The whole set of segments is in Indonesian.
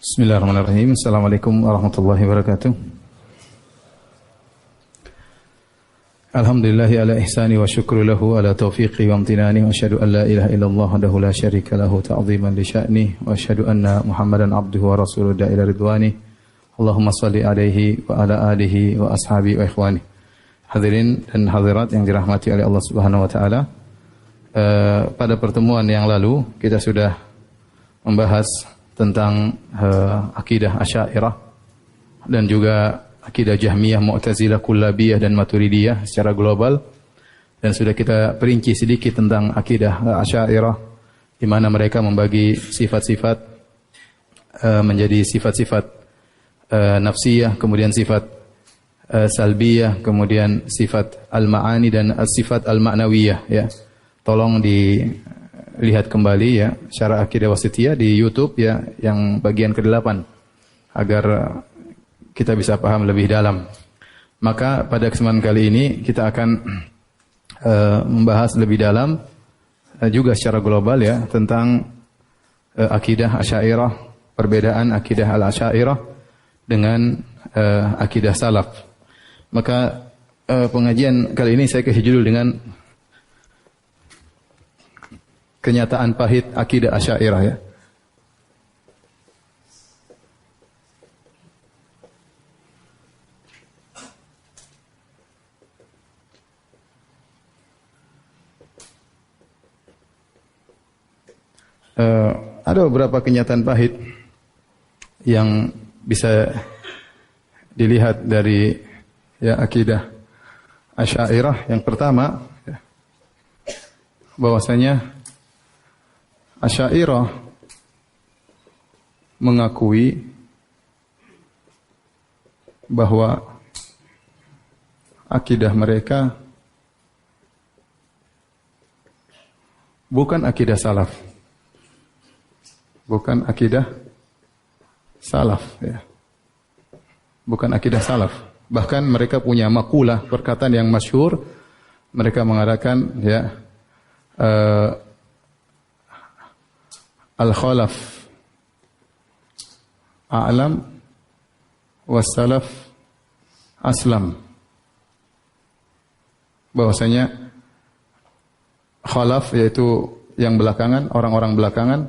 Bismillahirrahmanirrahim. Assalamualaikum warahmatullahi wabarakatuh. Alhamdulillahi ala ihsani wa syukru lahu ala taufiqi wa amtinani wa asyhadu an la ilaha illallah wahdahu la syarika lahu ta'ziman li sya'ni wa asyhadu anna Muhammadan abduhu wa rasuluhu ila ridwani. Allahumma shalli alaihi wa ala alihi wa ashabi wa ikhwani. Hadirin dan hadirat yang dirahmati oleh Allah Subhanahu wa taala. Pada pertemuan yang lalu kita sudah membahas tentang akidah Asy'ariyah dan juga akidah Jahmiyah, Mu'tazilah, Kullabiyah dan Maturidiyah secara global, dan sudah kita perinci sedikit tentang akidah Asy'ariyah di mana mereka membagi sifat-sifat menjadi sifat-sifat nafsiyah, kemudian sifat salbiyah, kemudian sifat al-ma'ani dan sifat al-ma'nawiyah, ya. Tolong dilihat kembali ya Syarah Aqidah Wasithiyah di YouTube ya, yang bagian ke-8 agar kita bisa paham lebih dalam. Maka pada kesempatan kali ini kita akan membahas lebih dalam juga secara global ya tentang akidah Asy'ariyah, perbedaan akidah al-Asy'ariyah dengan akidah salaf. Maka pengajian kali ini saya kasih judul dengan kenyataan pahit akidah Asy'ariyah ya. Ada beberapa kenyataan pahit yang bisa dilihat dari ya akidah Asy'ariyah. Yang pertama ya, bahwasanya Asy'ariyah mengakui bahwa akidah mereka bukan akidah salaf. Bukan akidah salaf ya. Bukan akidah salaf. Bahkan mereka punya makulah, perkataan yang masyhur. Mereka mengatakan ya al-khalaf a'lam was-salaf aslam. Bahwasanya khalaf yaitu yang belakangan, orang-orang belakangan,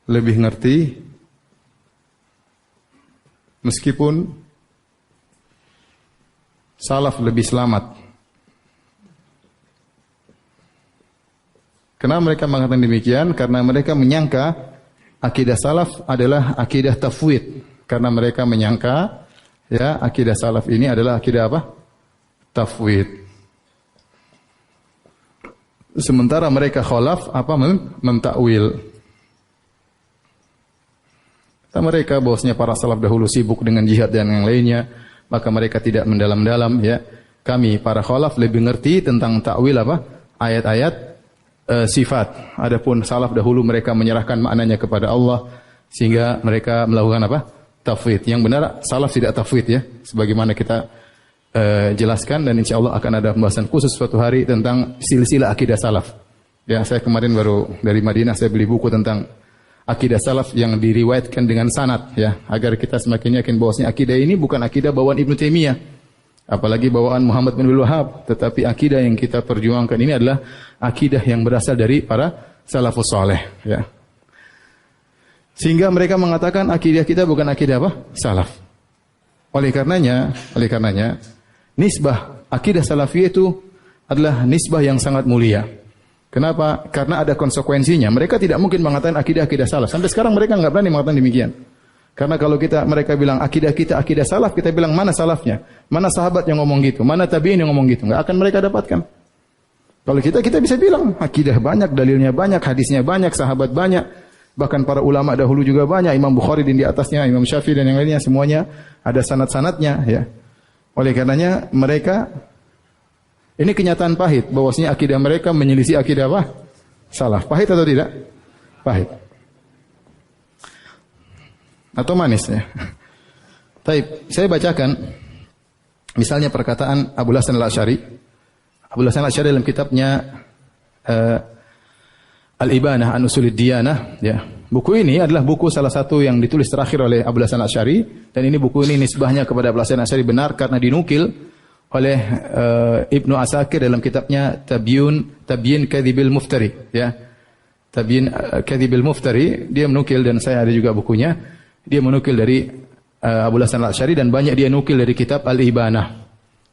lebih ngerti meskipun salaf lebih selamat. Kenapa mereka mengatakan demikian? Karena mereka menyangka akidah salaf adalah akidah tafwid. Karena mereka menyangka ya akidah salaf ini adalah akidah apa? Tafwid. Sementara mereka khalaf apa? Mentakwil. Kata mereka bahwasanya para salaf dahulu sibuk dengan jihad dan yang lainnya, maka mereka tidak mendalam-dalam ya. Kami para khalaf lebih ngerti tentang takwil apa? Ayat-ayat sifat. Adapun salaf dahulu mereka menyerahkan maknanya kepada Allah sehingga mereka melakukan apa? Tafwid. Yang benar salaf tidak tafwid ya. Sebagaimana kita jelaskan, dan insya Allah akan ada pembahasan khusus suatu hari tentang silsilah akidah salaf. Ya, saya kemarin baru dari Madinah saya beli buku tentang akidah salaf yang diriwayatkan dengan sanad ya, agar kita semakin yakin bahwasanya akidah ini bukan akidah bawaan Ibnu Taimiyah, apalagi bawaan Muhammad bin Abdul Wahhab, tetapi akidah yang kita perjuangkan ini adalah akidah yang berasal dari para salafus saleh ya. Sehingga mereka mengatakan akidah kita bukan akidah apa? Salaf. Oleh karenanya nisbah akidah salafiyah itu adalah nisbah yang sangat mulia. Kenapa? Karena ada konsekuensinya. Mereka tidak mungkin mengatakan akidah salaf. Sampai sekarang mereka enggak berani mengatakan demikian. Karena kalau mereka bilang akidah kita akidah salaf, kita bilang mana salafnya? Mana sahabat yang ngomong gitu? Mana tabi'in yang ngomong gitu? Enggak akan mereka dapatkan. Kalau kita bisa bilang akidah banyak, dalilnya banyak, hadisnya banyak, sahabat banyak, bahkan para ulama dahulu juga banyak, Imam Bukhari dan di atasnya, Imam Syafi'i dan yang lainnya, semuanya ada sanad-sanadnya ya. Oleh karenanya mereka, ini kenyataan pahit bahwasanya akidah mereka menyelisih akidah apa? Salaf. Pahit atau tidak? Pahit. Atau manis ya. Taib, saya bacakan misalnya perkataan Abu Hasan al-Asy'ari. Abu Hasan al-Asy'ari dalam kitabnya Al-Ibanah an Usulid Diyanah, ya. Buku ini adalah buku salah satu yang ditulis terakhir oleh Abul Hasan Asy'ari, dan ini buku ini nisbahnya kepada Abul Hasan Asy'ari benar karena dinukil oleh Ibnu Asakir dalam kitabnya Tabyin Kadhibil Muftari, ya. Tabyin Kadhibil Muftari, dia menukil, dan saya ada juga bukunya. Dia menukil dari Abul Hasan Asy'ari, dan banyak dia nukil dari kitab Al-Ibanah.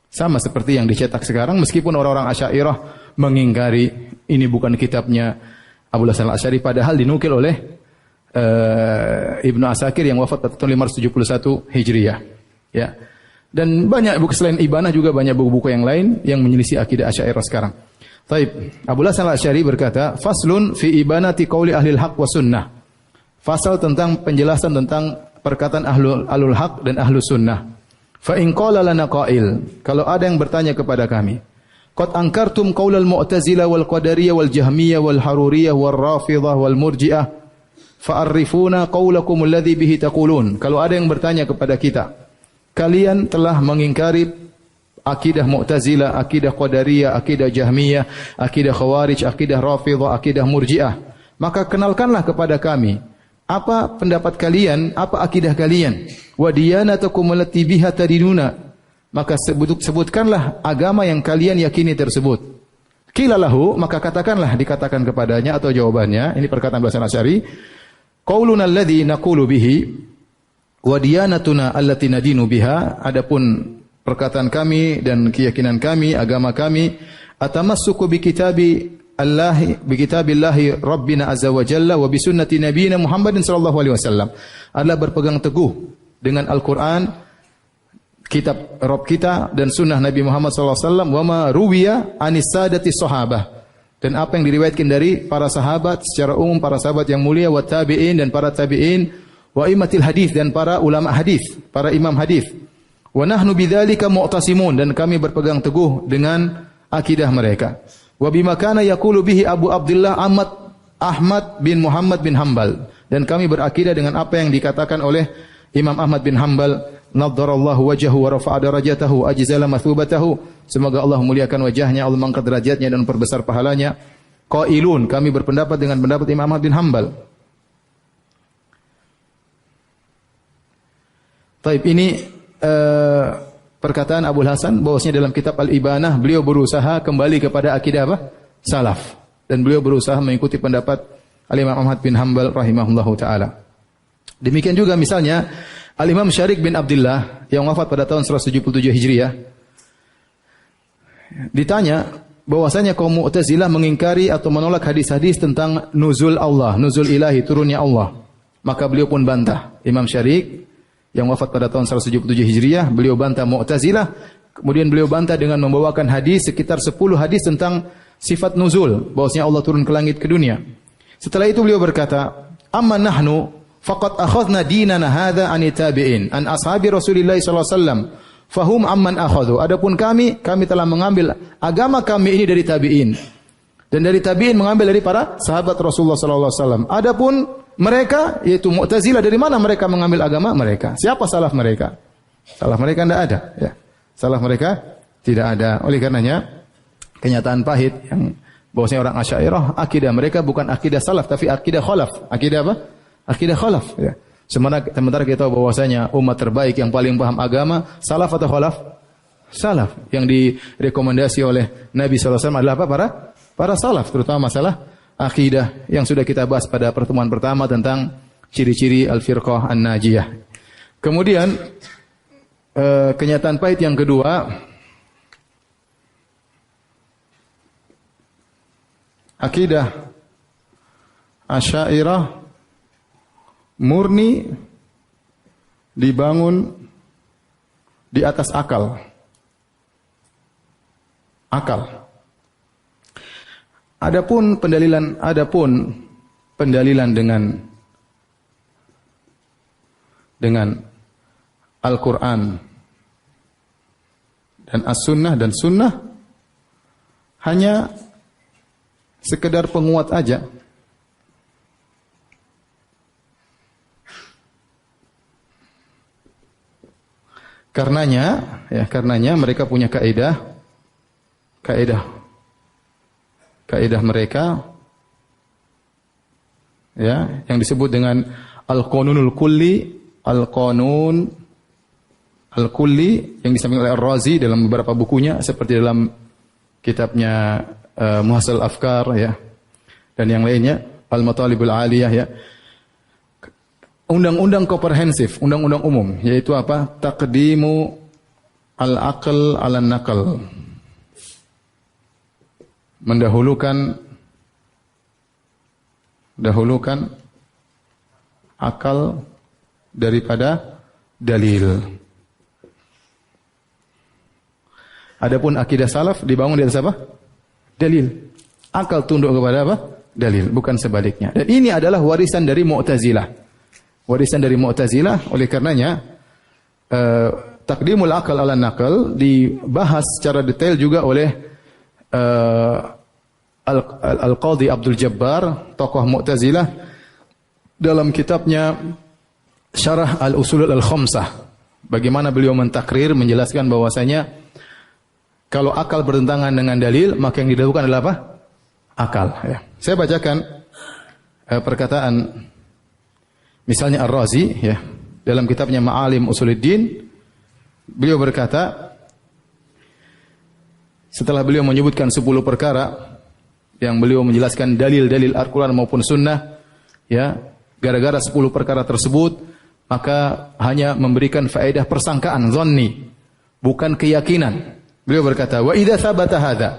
Sama seperti yang dicetak sekarang, meskipun orang-orang Asy'ariyah mengingkari ini bukan kitabnya Abul Hasan Asy'ari, padahal dinukil oleh Ibnu Asakir yang wafat pada tahun 571 Hijriah, ya. Dan banyak buku selain Ibanah juga banyak buku-buku yang lain yang menyelisih akidah Asy'ariyah sekarang. Taib, Abul Hasan Asy'ari berkata, faslun fi ibanati qauli ahlil haq wa sunnah. Fasal tentang penjelasan tentang perkataan ahlul haq dan ahlus sunnah. Fa in qala lana qail, kalau ada yang bertanya kepada kami, qad ankartum qaulal mu'tazilah wal qadariyah wal jahmiyah wal haruriyah wal rafidhah wal murji'ah, fa'arifuna qaulakum alladhi bihi taqulun. Kalau ada yang bertanya kepada kita, kalian telah mengingkari akidah Mu'tazilah, akidah Qadariyah, akidah Jahmiyah, akidah Khawarij, akidah Rafidhah, akidah Murji'ah. Maka kenalkanlah kepada kami, apa pendapat kalian, apa akidah kalian? Wa diyanatukum allati biha tadinuna. Maka sebutkanlah agama yang kalian yakini tersebut. Qila lahu, maka dikatakan kepadanya atau jawabannya, ini perkataan Abul Hasan Asy'ari, qauluna alladhi naqulu bihi wa diyanatuna allati nadinu biha, adapun perkataan kami dan keyakinan kami, agama kami, atamassuku bi kitabillahi rabbina azza wa jalla wa bi sunnati nabiyina Muhammadin sallallahu alaihi wasallam, adalah berpegang teguh dengan Al-Qur'an, kitab Rabb kita, dan sunnah Nabi Muhammad sallallahu alaihi wasallam, wa ma ruwiya anis sadati sahabah, dan apa yang diriwayatkan dari para sahabat secara umum, para sahabat yang mulia, wa tabi'in, dan para tabi'in, wa imatil hadis, dan para ulama hadis, para imam hadis. Wa nahnu bidzalika mu'tasimun, dan kami berpegang teguh dengan akidah mereka. Wa bima kana yaqulu bihi Abu Abdullah Ahmad bin Muhammad bin Hanbal, dan kami berakidah dengan apa yang dikatakan oleh Imam Ahmad bin Hanbal, naddarallahu wajhahu wa rafa'a darajatahu ajzala mathubatahu, semoga Allah muliakan wajahnya, Allah mengangkat derajatnya dan memperbesar pahalanya. Qailun, kami berpendapat dengan pendapat Imam Ahmad bin Hanbal. Taib, ini perkataan Abul Hasan bahwasanya dalam kitab Al-Ibanah beliau berusaha kembali kepada akidah apa? Salaf, dan beliau berusaha mengikuti pendapat Al-Imam Ahmad bin Hanbal rahimahullahu taala. Demikian juga misalnya Al-Imam Syarik bin Abdullah yang wafat pada tahun 177 Hijriah, ditanya bahwasanya kaum Mu'tazilah mengingkari atau menolak hadis-hadis tentang nuzul Allah, nuzul ilahi, turunnya Allah. Maka beliau pun bantah. Imam Syarik yang wafat pada tahun 177 Hijriah, beliau bantah Mu'tazilah. Kemudian beliau bantah dengan membawakan hadis, sekitar 10 hadis tentang sifat nuzul, bahwasanya Allah turun ke langit, ke dunia. Setelah itu beliau berkata, amma nahnu faqad akhadna dinana hadza an tabi'in an ashabi Rasulillah sallallahu alaihi wasallam fahum amman akhadhu. Adapun kami telah mengambil agama kami ini dari tabi'in, dan dari tabi'in mengambil dari para sahabat Rasulullah sallallahu alaihi wasallam. Adapun mereka, yaitu Mu'tazilah, dari mana mereka mengambil agama mereka? Siapa salaf mereka? Salaf mereka tidak ada, ya. Salaf mereka tidak ada. Oleh karenanya kenyataan pahit yang bahwasanya orang Asy'ariyah, akidah mereka bukan akidah salaf tapi akidah khalaf. Akidah apa? Akidah khalaf, ya. Sementara kita tahu bahwasanya umat terbaik yang paling paham agama salaf atau khalaf? Salaf. Yang direkomendasi oleh Nabi sallallahu alaihi wasallam adalah apa? Para salaf, terutama masalah akidah yang sudah kita bahas pada pertemuan pertama tentang ciri-ciri al-firqah an-najiyah. Kemudian kenyataan pahit yang kedua, akidah Asy'ariyah murni dibangun di atas akal. Adapun pendalilan dengan Al-Quran dan As-Sunnah, dan Sunnah hanya sekedar penguat aja. Karenanya mereka punya kaidah mereka ya, yang disebut dengan Al-Qanunul Kulli, Al-Qanun Al-Kulli yang disampaikan oleh Ar-Razi dalam beberapa bukunya seperti dalam kitabnya Muhasal Afkar ya dan yang lainnya Al-Matalibul Aliyah ya. Undang-undang komprehensif, undang-undang umum yaitu apa? Taqdimu al-aql 'alan naql. Mendahulukan akal daripada dalil. Adapun akidah salaf dibangun di atas apa? Dalil. Akal tunduk kepada apa? Dalil, bukan sebaliknya. Dan ini adalah warisan dari Mu'tazilah. Warisan dari Mu'tazilah, oleh karenanya takdimul akal ala naqal dibahas secara detail juga oleh Al-Qadhi Abdul Jabbar, tokoh Mu'tazilah dalam kitabnya Syarah Al-Usul Al-Khamsah. Bagaimana beliau mentakrir, menjelaskan bahwasanya kalau akal bertentangan dengan dalil, maka yang didahulukan adalah apa? Akal. Ya. Saya bacakan perkataan misalnya Ar-Razi ya, dalam kitabnya Ma'alim Usuluddin. Beliau berkata, setelah beliau menyebutkan 10 perkara yang beliau menjelaskan dalil-dalil Al-Quran maupun Sunnah, ya, gara-gara 10 perkara tersebut, maka hanya memberikan faedah persangkaan, dhanni, bukan keyakinan. Beliau berkata, wa idza thabata hadza,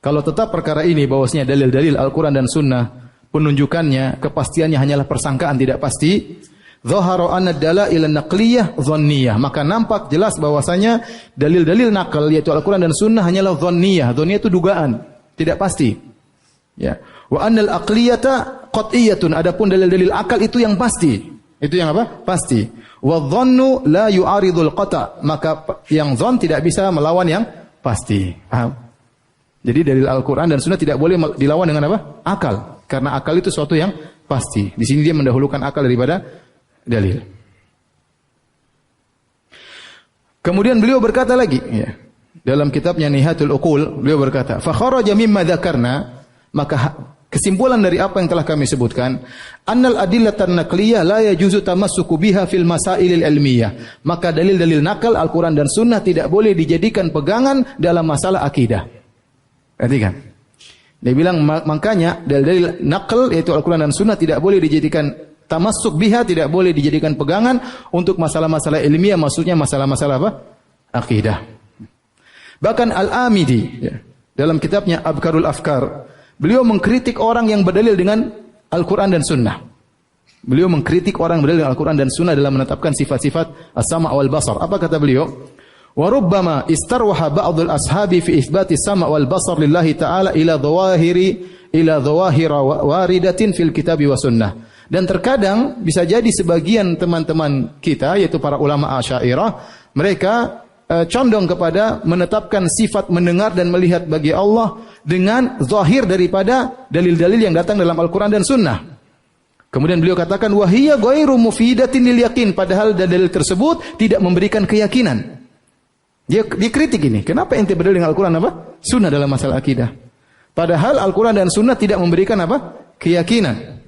kalau tetap perkara ini bahwasanya dalil-dalil Al-Quran dan Sunnah penunjukannya, kepastiannya hanyalah persangkaan tidak pasti, dhahara anna dalail naqliyah dhanniyah, maka nampak jelas bahwasanya dalil-dalil nakal yaitu Al-Quran dan Sunnah hanyalah dhanniyah. Dhanniyah itu dugaan, tidak pasti. Ya. Wa annal aqliyata qat'iyatun, adapun dalil-dalil akal itu yang pasti. Itu yang apa? Pasti. Wa dhannu la yu'aridul qata', maka yang dhon tidak bisa melawan yang pasti. Paham? Jadi dalil Al-Quran dan Sunnah tidak boleh dilawan dengan apa? Akal. Karena akal itu sesuatu yang pasti. Di sini dia mendahulukan akal daripada dalil. Kemudian beliau berkata lagi, ya, dalam kitabnya Nihatul Uqul, beliau berkata, fa kharaja mimma dzakarna, maka kesimpulan dari apa yang telah kami sebutkan, annal adillatan naqliyah la yajuzu tamassuku biha fil masailil ilmiyah, maka dalil-dalil nakal Al-Quran dan Sunnah tidak boleh dijadikan pegangan dalam masalah akidah. Perhatikan. Dia bilang makanya dalil-dalil nakal yaitu Al-Quran dan Sunnah tidak boleh dijadikan tamassuk biha, tidak boleh dijadikan pegangan untuk masalah-masalah ilmiah, maksudnya masalah-masalah apa? Akidah. Bahkan Al-Amidi ya, dalam kitabnya Abkarul Afkar, beliau mengkritik orang yang berdalil dengan Al-Quran dan Sunnah. Beliau mengkritik orang yang berdalil dengan Al-Quran dan Sunnah dalam menetapkan sifat-sifat as-sama' wal basar. Apa kata beliau? Wa rubbama istarwaha ba'dul ashabi fi itsbati as-sama' wal basar lillahi ta'ala ila dhawahira waridatin fil kitabi wa sunnah. Dan terkadang bisa jadi sebagian teman-teman kita, yaitu para ulama Asy'ariyah, mereka condong kepada menetapkan sifat mendengar dan melihat bagi Allah dengan zahir daripada dalil-dalil yang datang dalam Al-Quran dan Sunnah. Kemudian beliau katakan, wahiyya ghairu mufidatin lil yakin, padahal dalil tersebut tidak memberikan keyakinan. Dia kritik ini, kenapa ente berdalil dengan Al-Quran apa? Sunnah dalam masalah akidah. Padahal Al-Quran dan Sunnah tidak memberikan apa? Keyakinan.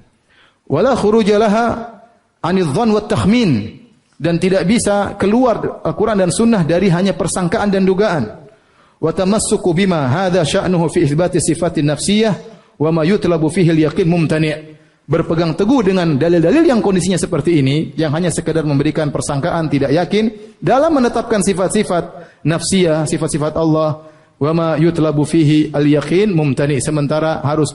Wala khuruja laha anidh dhann wat takhmin, dan tidak bisa keluar Al-Quran dan Sunnah dari hanya persangkaan dan dugaan. Wa tamassuku bima hadza sya'nuhu fi itsbati sifatin nafsiyah wa ma yutlabu fihi al-yaqin mumtani'. Berpegang teguh dengan dalil-dalil yang kondisinya seperti ini, yang hanya sekedar memberikan persangkaan tidak yakin dalam menetapkan sifat-sifat nafsiyah, sifat-sifat Allah, wa ma yutlabu fihi al-yaqin mumtani', sementara harus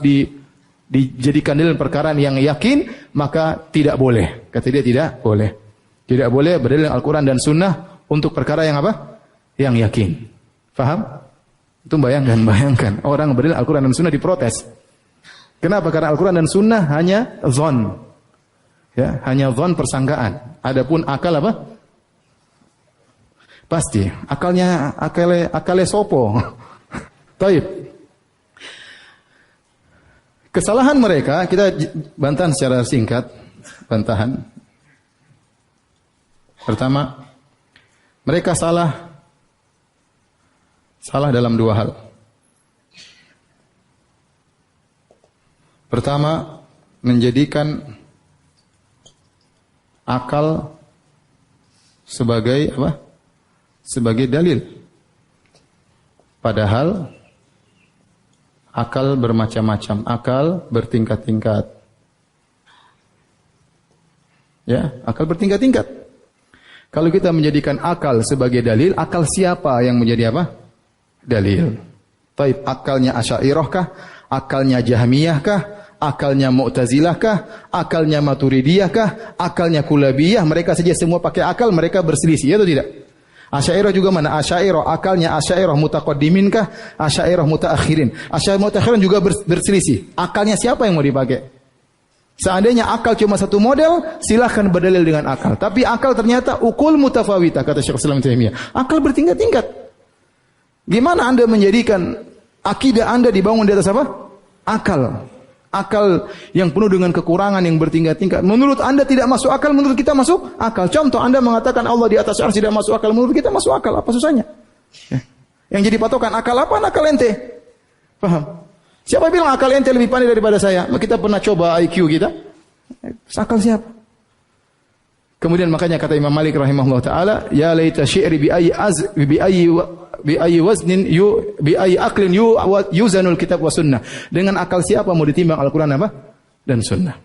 dijadikan dalil perkara yang yakin, maka tidak boleh. Kata dia tidak boleh. Tidak boleh berdalil Al-Quran dan Sunnah untuk perkara yang apa? Yang yakin. Faham? Itu bayangkan orang berdalil Al-Quran dan Sunnah diprotes. Kenapa? Karena Al-Quran dan Sunnah hanya dhon. Ya, hanya dhon persangkaan. Adapun akal apa? Pasti. Akalnya sopo. Taib. Kesalahan mereka, kita bantahan secara singkat. Bantahan. Pertama, mereka salah dalam dua hal. Pertama, menjadikan akal sebagai apa? Sebagai dalil. Padahal akal bermacam-macam, akal bertingkat-tingkat. Ya, akal bertingkat-tingkat. Kalau kita menjadikan akal sebagai dalil, akal siapa yang menjadi apa? Dalil. Taib, akalnya Asy'ariyah kah? Akalnya Jahmiyah kah? Akalnya Mu'tazilah kah? Akalnya Maturidiyah kah? Akalnya Kulabiyah? Mereka saja semua pakai akal, mereka berselisih, ya atau tidak? Asy'ariyah juga mana? Asy'ariyah, akalnya Asy'ariyah mutaqaddimin kah? Asy'ariyah mutaakhirin. Asy'ariyah mutaakhirin juga berselisih. Akalnya siapa yang mau dipakai? Seandainya akal cuma satu model, silahkan berdalil dengan akal. Tapi akal ternyata ukul mutafawita, kata Syekh Islam Taimiyah. Akal bertingkat-tingkat. Gimana Anda menjadikan akidah Anda dibangun di atas apa? Akal. Akal yang penuh dengan kekurangan yang bertingkat-tingkat. Menurut Anda tidak masuk akal, menurut kita masuk akal. Contoh, Anda mengatakan Allah di atas arsy tidak masuk akal, menurut kita masuk akal. Apa susahnya? Ya. Yang jadi patokan akal apa? Akal ente. Paham? Siapa bilang akal ente lebih pandai daripada saya? Kita pernah coba IQ kita. Akal siapa? Kemudian makanya kata Imam Malik rahimahullah taala, ya laita syi'ri bi ayyi waznin bi ayyi aqlin yuzanul kitab wa sunnah. Dengan akal siapa mau ditimbang Al-Qur'an apa? Dan sunnah.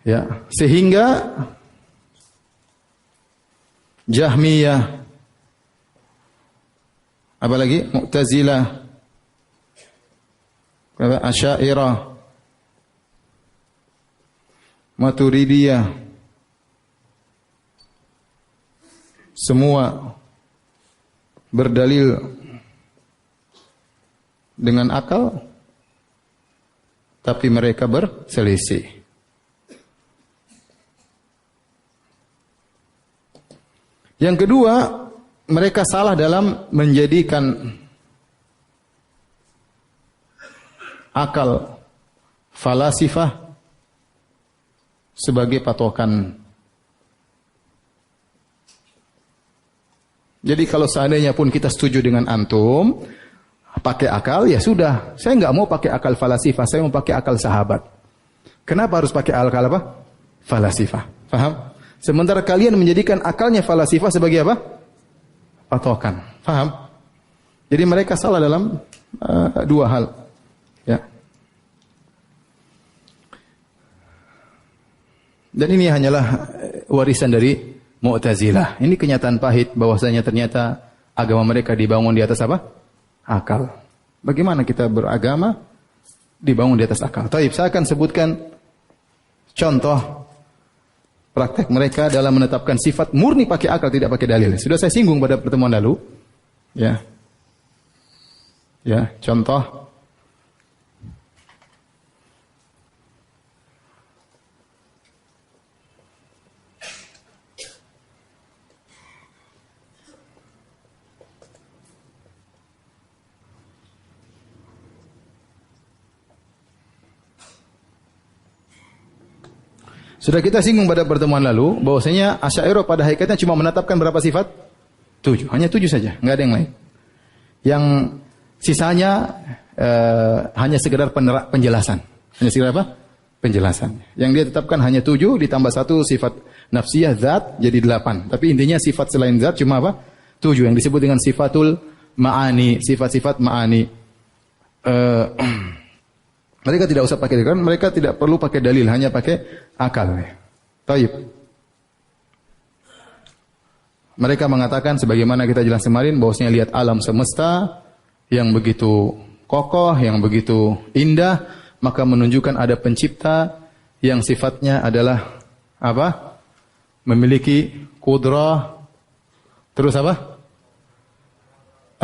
Ya, sehingga Jahmiyah, apalagi Mu'tazilah, Asy'ariyah, Maturidiyah, semua berdalil dengan akal, tapi mereka berselisih. Yang kedua, mereka salah dalam menjadikan akal falasifah sebagai patokan. Jadi kalau seandainya pun kita setuju dengan antum pakai akal, ya sudah. Saya nggak mau pakai akal falasifah, saya mau pakai akal sahabat. Kenapa harus pakai akal apa? Falasifah. Paham? Sementara kalian menjadikan akalnya falasifah sebagai apa? Patokan. Paham? Jadi mereka salah dalam dua hal. Ya. Dan ini hanyalah warisan dari Mu'tazilah. Ini kenyataan pahit bahwasanya ternyata agama mereka dibangun di atas apa? Akal. Bagaimana kita beragama dibangun di atas akal? Taib, saya akan sebutkan contoh praktek mereka dalam menetapkan sifat murni pakai akal, tidak pakai dalil. Sudah saya singgung pada pertemuan lalu. Ya. Ya, contoh sudah kita singgung pada pertemuan lalu bahwasanya Asy'ariyah pada hakikatnya cuma menetapkan berapa sifat? 7. Hanya 7 saja, enggak ada yang lain. Yang sisanya hanya sekedar penjelasan. Hanya sekedar apa? Penjelasan. Yang dia tetapkan hanya 7 ditambah 1 sifat nafsiyah zat jadi 8. Tapi intinya sifat selain zat cuma apa? 7 yang disebut dengan sifatul ma'ani, sifat-sifat ma'ani. Mereka tidak usah pakai dalil, mereka tidak perlu pakai dalil, hanya pakai akal. Taib. Mereka mengatakan sebagaimana kita jelas kemarin bahwasanya lihat alam semesta yang begitu kokoh, yang begitu indah, maka menunjukkan ada pencipta yang sifatnya adalah apa? Memiliki qudrah, terus apa?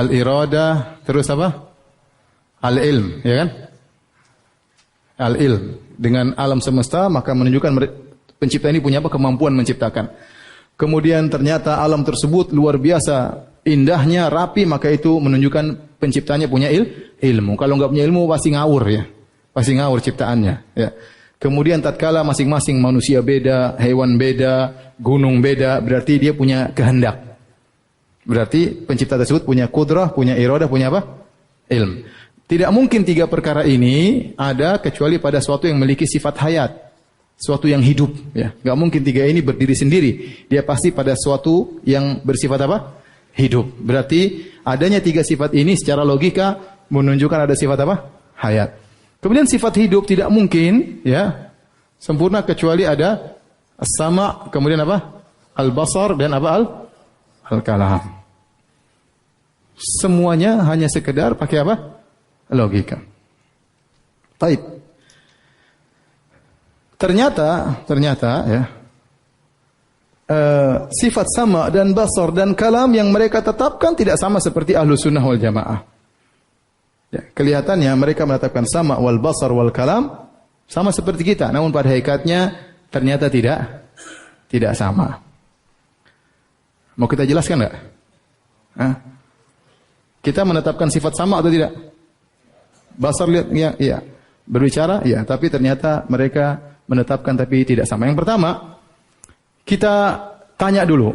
Al-iradah, terus apa? Al-ilm, ya kan? Al-ilm. Dengan alam semesta maka menunjukkan pencipta ini punya apa? Kemampuan menciptakan. Kemudian ternyata alam tersebut luar biasa indahnya, rapi, maka itu menunjukkan penciptanya punya ilmu. Kalau enggak punya ilmu pasti ngawur ya. Pasti ngawur ciptaannya ya. Kemudian tatkala masing-masing manusia beda, hewan beda, gunung beda, berarti dia punya kehendak. Berarti pencipta tersebut punya kudrah, punya iradah, punya apa? Ilm. Tidak mungkin tiga perkara ini ada kecuali pada suatu yang memiliki sifat hayat, suatu yang hidup. Ya, nggak mungkin tiga ini berdiri sendiri. Dia pasti pada suatu yang bersifat apa? Hidup. Berarti adanya tiga sifat ini secara logika menunjukkan ada sifat apa? Hayat. Kemudian sifat hidup tidak mungkin ya sempurna kecuali ada as-sama, kemudian apa? Al-basar dan apa? Al-kalam. Semuanya hanya sekedar pakai apa? Logika. Taib. Ternyata ya sifat sama dan basar dan kalam yang mereka tetapkan tidak sama seperti ahlu sunnah wal jamaah. Ya, kelihatannya mereka menetapkan sama wal basar wal kalam sama seperti kita, namun pada hakikatnya ternyata tidak sama. Mau kita jelaskan enggak? Kita menetapkan sifat sama atau tidak? Basar lihat ya, berbicara ya, tapi ternyata mereka menetapkan tapi tidak sama. Yang pertama, kita tanya dulu.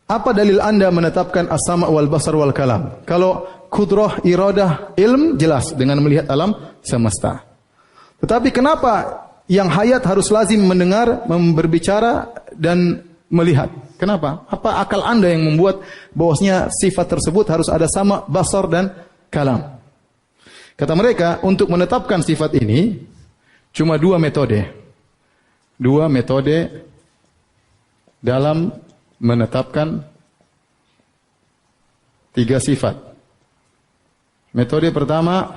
Apa dalil Anda menetapkan as-sama' wal basar wal kalam? Kalau kudrah, iradah, ilm jelas dengan melihat alam semesta. Tetapi kenapa yang hayat harus lazim mendengar, berbicara dan melihat? Kenapa? Apa akal Anda yang membuat bahwasanya sifat tersebut harus ada sama, basar dan kalam? Kata mereka, untuk menetapkan sifat ini cuma dua metode. Dua metode dalam menetapkan tiga sifat. Metode pertama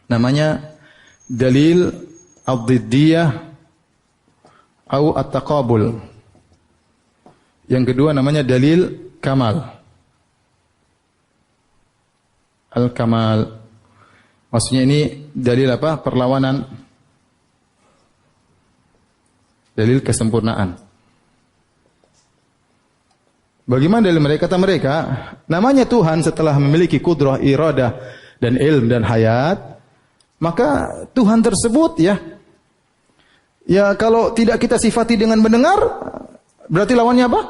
namanya dalil ad-diddiyah atau at-taqabul. Yang kedua namanya dalil kamal. Al-kamal. Maksudnya ini dalil apa? Perlawanan. Dalil kesempurnaan. Bagaimana dalil mereka? Kata mereka, namanya Tuhan setelah memiliki kudrah, iradah, dan ilm dan hayat, maka Tuhan tersebut ya kalau tidak kita sifati dengan mendengar, berarti lawannya apa?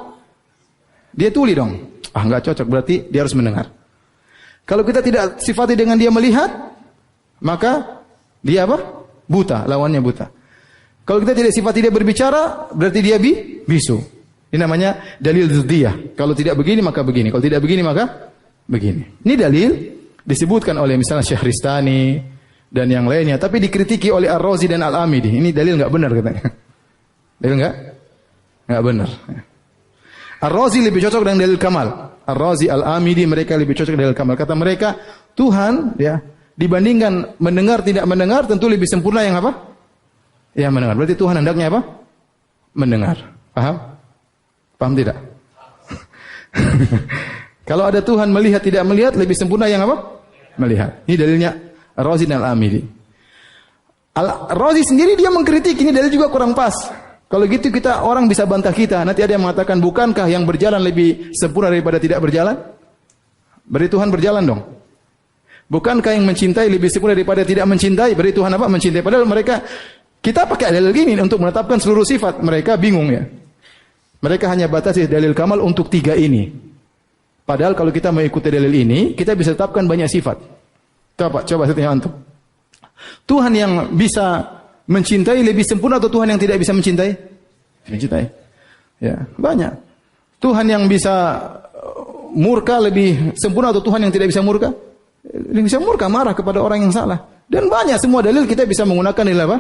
Dia tuli dong. Nggak cocok, berarti dia harus mendengar. Kalau kita tidak sifati dengan dia melihat, maka dia apa? Buta, lawannya buta. Kalau kita tidak sifati dia berbicara, berarti dia bisu. Ini namanya dalil diddiyah. Kalau tidak begini maka begini, kalau tidak begini maka begini. Ini dalil disebutkan oleh misalnya Syekh Ristani dan yang lainnya, tapi dikritiki oleh Ar-Razi dan Al-Amidi. Ini dalil enggak benar katanya. Dalil enggak benar. Ar-Razi lebih cocok dengan dalil kamal. Ar-Razi, Al-Amidi mereka lebih cocok dengan dalil kamal. Kata mereka, Tuhan ya dibandingkan mendengar tidak mendengar tentu lebih sempurna yang apa? Ya mendengar. Berarti Tuhan hendaknya apa? Mendengar. Paham? Paham tidak? Kalau ada Tuhan melihat tidak melihat lebih sempurna yang apa? Melihat. Ini dalilnya Ar-Razi dan Al-Amidi. Al-Razi sendiri dia mengkritik ini dalil juga kurang pas. Kalau gitu kita orang bisa bantah kita. Nanti ada yang mengatakan bukankah yang berjalan lebih sempurna daripada tidak berjalan? Berarti Tuhan berjalan dong. Bukankah yang mencintai lebih sempurna daripada tidak mencintai? Berarti Tuhan apa? Mencintai. Padahal mereka, kita pakai dalil gini untuk menetapkan seluruh sifat. Mereka bingung ya. Mereka hanya batasi dalil kamal untuk tiga ini. Padahal kalau kita mengikuti dalil ini, kita bisa tetapkan banyak sifat. Coba saya tanya antum. Tuhan yang bisa mencintai lebih sempurna atau Tuhan yang tidak bisa mencintai? Mencintai. Ya, banyak. Tuhan yang bisa murka lebih sempurna atau Tuhan yang tidak bisa murka? Bisa murka, marah kepada orang yang salah. Dan banyak semua dalil kita bisa menggunakan dalil apa?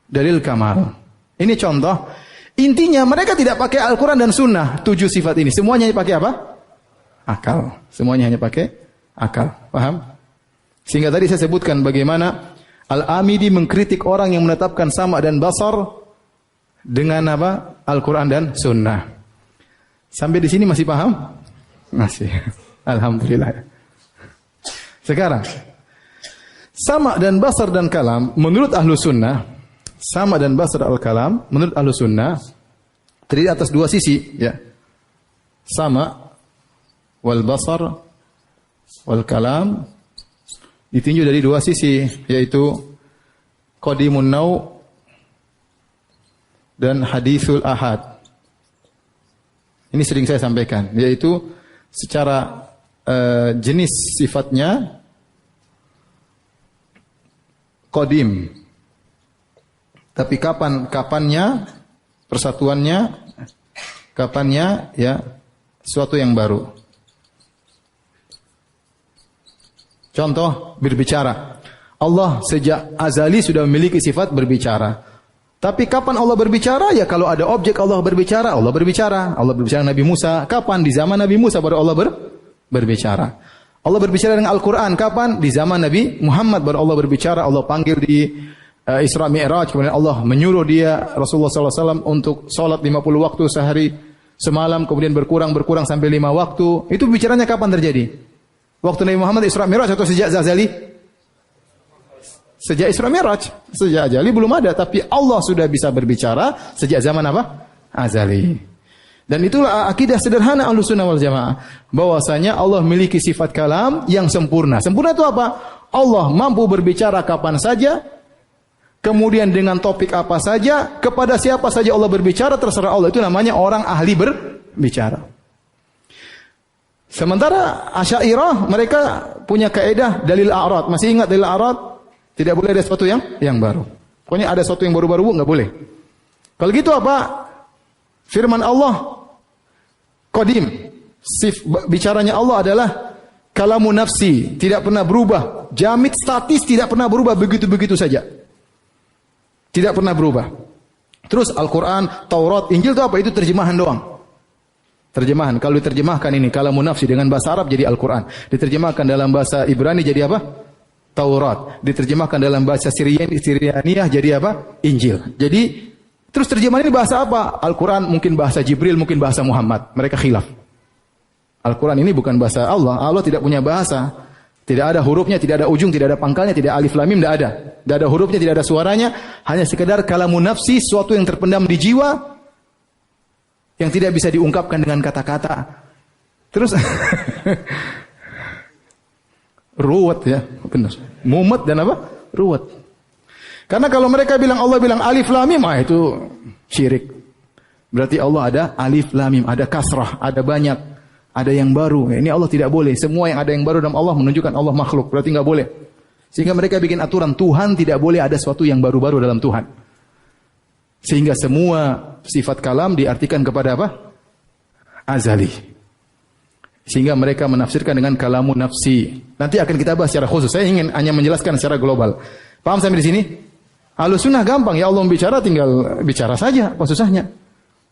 Dalil kamal. Ini contoh. Intinya mereka tidak pakai Al-Quran dan Sunnah. 7 sifat ini. Semuanya pakai apa? Akal. Semuanya hanya pakai akal. Paham? Sehingga tadi saya sebutkan bagaimana Al-Amidi mengkritik orang yang menetapkan sama dan basar dengan apa? Al-Quran dan Sunnah. Sampai di sini masih paham? Masih. Alhamdulillah. Sekarang, sama dan basar dan kalam, menurut ahlu sunnah, sama dan basar al-kalam, menurut ahlu sunnah, terdiri atas dua sisi. Ya. Sama, wal basar, wal kalam, ditinjau dari dua sisi, yaitu qadimun nau dan hadithul ahad. Ini sering saya sampaikan, yaitu secara jenis sifatnya qadim. Tapi kapannya persatuannya, kapannya ya sesuatu yang baru. Contoh berbicara. Allah sejak azali sudah memiliki sifat berbicara. Tapi kapan Allah berbicara? Ya kalau ada objek Allah berbicara, Allah berbicara. Allah berbicara Nabi Musa. Kapan? Di zaman Nabi Musa baru Allah berbicara. Allah berbicara dengan Al-Quran. Kapan? Di zaman Nabi Muhammad baru Allah berbicara. Allah panggil di Isra Mi'raj. Kemudian Allah menyuruh dia Rasulullah SAW untuk sholat 50 waktu sehari semalam. Kemudian berkurang sampai 5 waktu. Itu bicaranya kapan terjadi? Waktu Nabi Muhammad Isra Mi'raj atau sejak azali? Sejak Isra Mi'raj. Sejak azali belum ada. Tapi Allah sudah bisa berbicara sejak zaman apa? Azali. Dan itulah akidah sederhana Ahlussunnah wal Jamaah. Bahwasanya Allah memiliki sifat kalam yang sempurna. Sempurna itu apa? Allah mampu berbicara kapan saja. Kemudian dengan topik apa saja. Kepada siapa saja Allah berbicara. Terserah Allah. Itu namanya orang ahli berbicara. Sementara Asy'ariyah mereka punya kaidah dalil a'rad. Masih ingat dalil a'rad? Tidak boleh ada sesuatu yang baru. Pokoknya ada sesuatu yang baru-baru enggak boleh. Kalau gitu apa? Firman Allah qadim. Bicaranya Allah adalah kalamun nafsi, tidak pernah berubah. Jamid statis tidak pernah berubah begitu-begitu saja. Tidak pernah berubah. Terus Al-Qur'an, Taurat, Injil itu apa? Itu terjemahan doang. Terjemahan. Kalau diterjemahkan ini kalamun nafsi dengan bahasa Arab jadi Al-Quran. Diterjemahkan dalam bahasa Ibrani jadi apa? Taurat. Diterjemahkan dalam bahasa Syrianiyah jadi apa? Injil. Jadi terus terjemahan ini bahasa apa? Al-Quran mungkin bahasa Jibril, mungkin bahasa Muhammad. Mereka khilaf. Al-Quran ini bukan bahasa Allah. Allah tidak punya bahasa. Tidak ada hurufnya, tidak ada ujung, tidak ada pangkalnya, tidak alif lam mim, tidak ada. Tidak ada hurufnya, tidak ada suaranya. Hanya sekedar kalamun nafsi, sesuatu yang terpendam di jiwa. Yang tidak bisa diungkapkan dengan kata-kata. Terus ruwet ya, benar. Mumet dan apa? Ruwet. Karena kalau mereka bilang Allah bilang alif lam mim, itu syirik. Berarti Allah ada alif lam mim, ada kasrah, ada banyak, ada yang baru. Ini Allah tidak boleh. Semua yang ada yang baru dalam Allah menunjukkan Allah makhluk. Berarti enggak boleh. Sehingga mereka bikin aturan Tuhan tidak boleh ada sesuatu yang baru-baru dalam Tuhan. Sehingga semua sifat kalam diartikan kepada apa? Azali. Sehingga mereka menafsirkan dengan kalamun nafsi. Nanti akan kita bahas secara khusus. Saya ingin hanya menjelaskan secara global. Paham sampai di sini? Ahlussunnah gampang. Ya Allah bicara, tinggal bicara saja. Apa susahnya?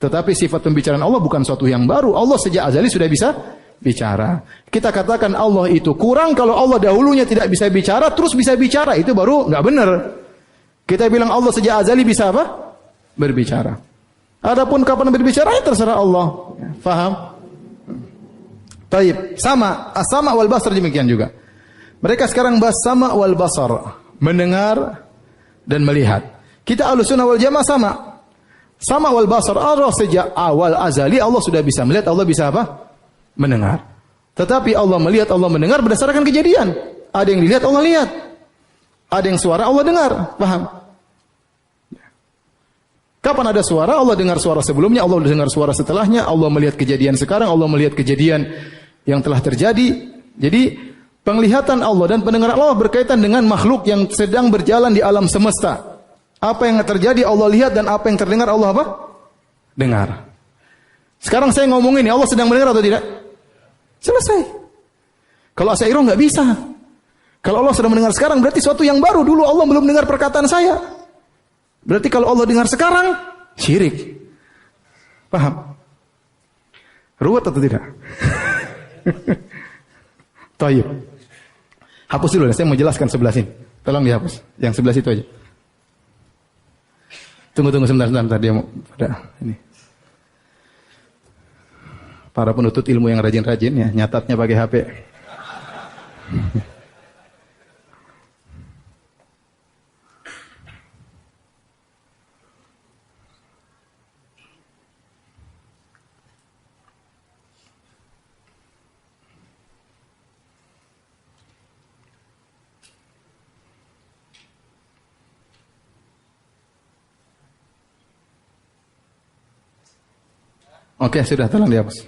Tetapi sifat pembicaraan Allah bukan suatu yang baru. Allah sejak azali sudah bisa bicara. Kita katakan Allah itu kurang kalau Allah dahulunya tidak bisa bicara, terus bisa bicara. Itu baru nggak benar. Kita bilang Allah sejak azali bisa apa? Berbicara. Adapun kapan berbicara ya terserah Allah. Faham? Taib. Sama. As-sama wal basar demikian juga. Mereka sekarang bahas sama wal basar. Mendengar dan melihat. Kita Ahlussunnah wal Jamaah sama. Sama wal basar. Allah sejak awal azali Allah sudah bisa melihat. Allah bisa apa? Mendengar. Tetapi Allah melihat, Allah mendengar berdasarkan kejadian. Ada yang dilihat, Allah lihat. Ada yang suara, Allah dengar. Paham? Kapan ada suara, Allah dengar suara sebelumnya, Allah dengar suara setelahnya, Allah melihat kejadian sekarang, Allah melihat kejadian yang telah terjadi. Jadi penglihatan Allah dan pendengaran Allah berkaitan dengan makhluk yang sedang berjalan di alam semesta. Apa yang terjadi Allah lihat dan apa yang terdengar Allah apa? Dengar. Sekarang saya ngomong ini, Allah sedang mendengar atau tidak? Selesai. Kalau Asy'ariyah nggak bisa. Kalau Allah sedang mendengar sekarang berarti sesuatu yang baru. Dulu Allah belum dengar perkataan saya. Berarti kalau Allah dengar sekarang, syirik. Paham? Ruwet atau tidak? Tayyib. Hapus dulu, saya mau jelaskan sebelah sini. Tolong dihapus. Yang sebelah situ aja. Tunggu sebentar. Dia mau pada ini. Para penuntut ilmu yang rajin-rajin ya, nyatatnya pakai HP. Oke, sudah, tolong dihapus.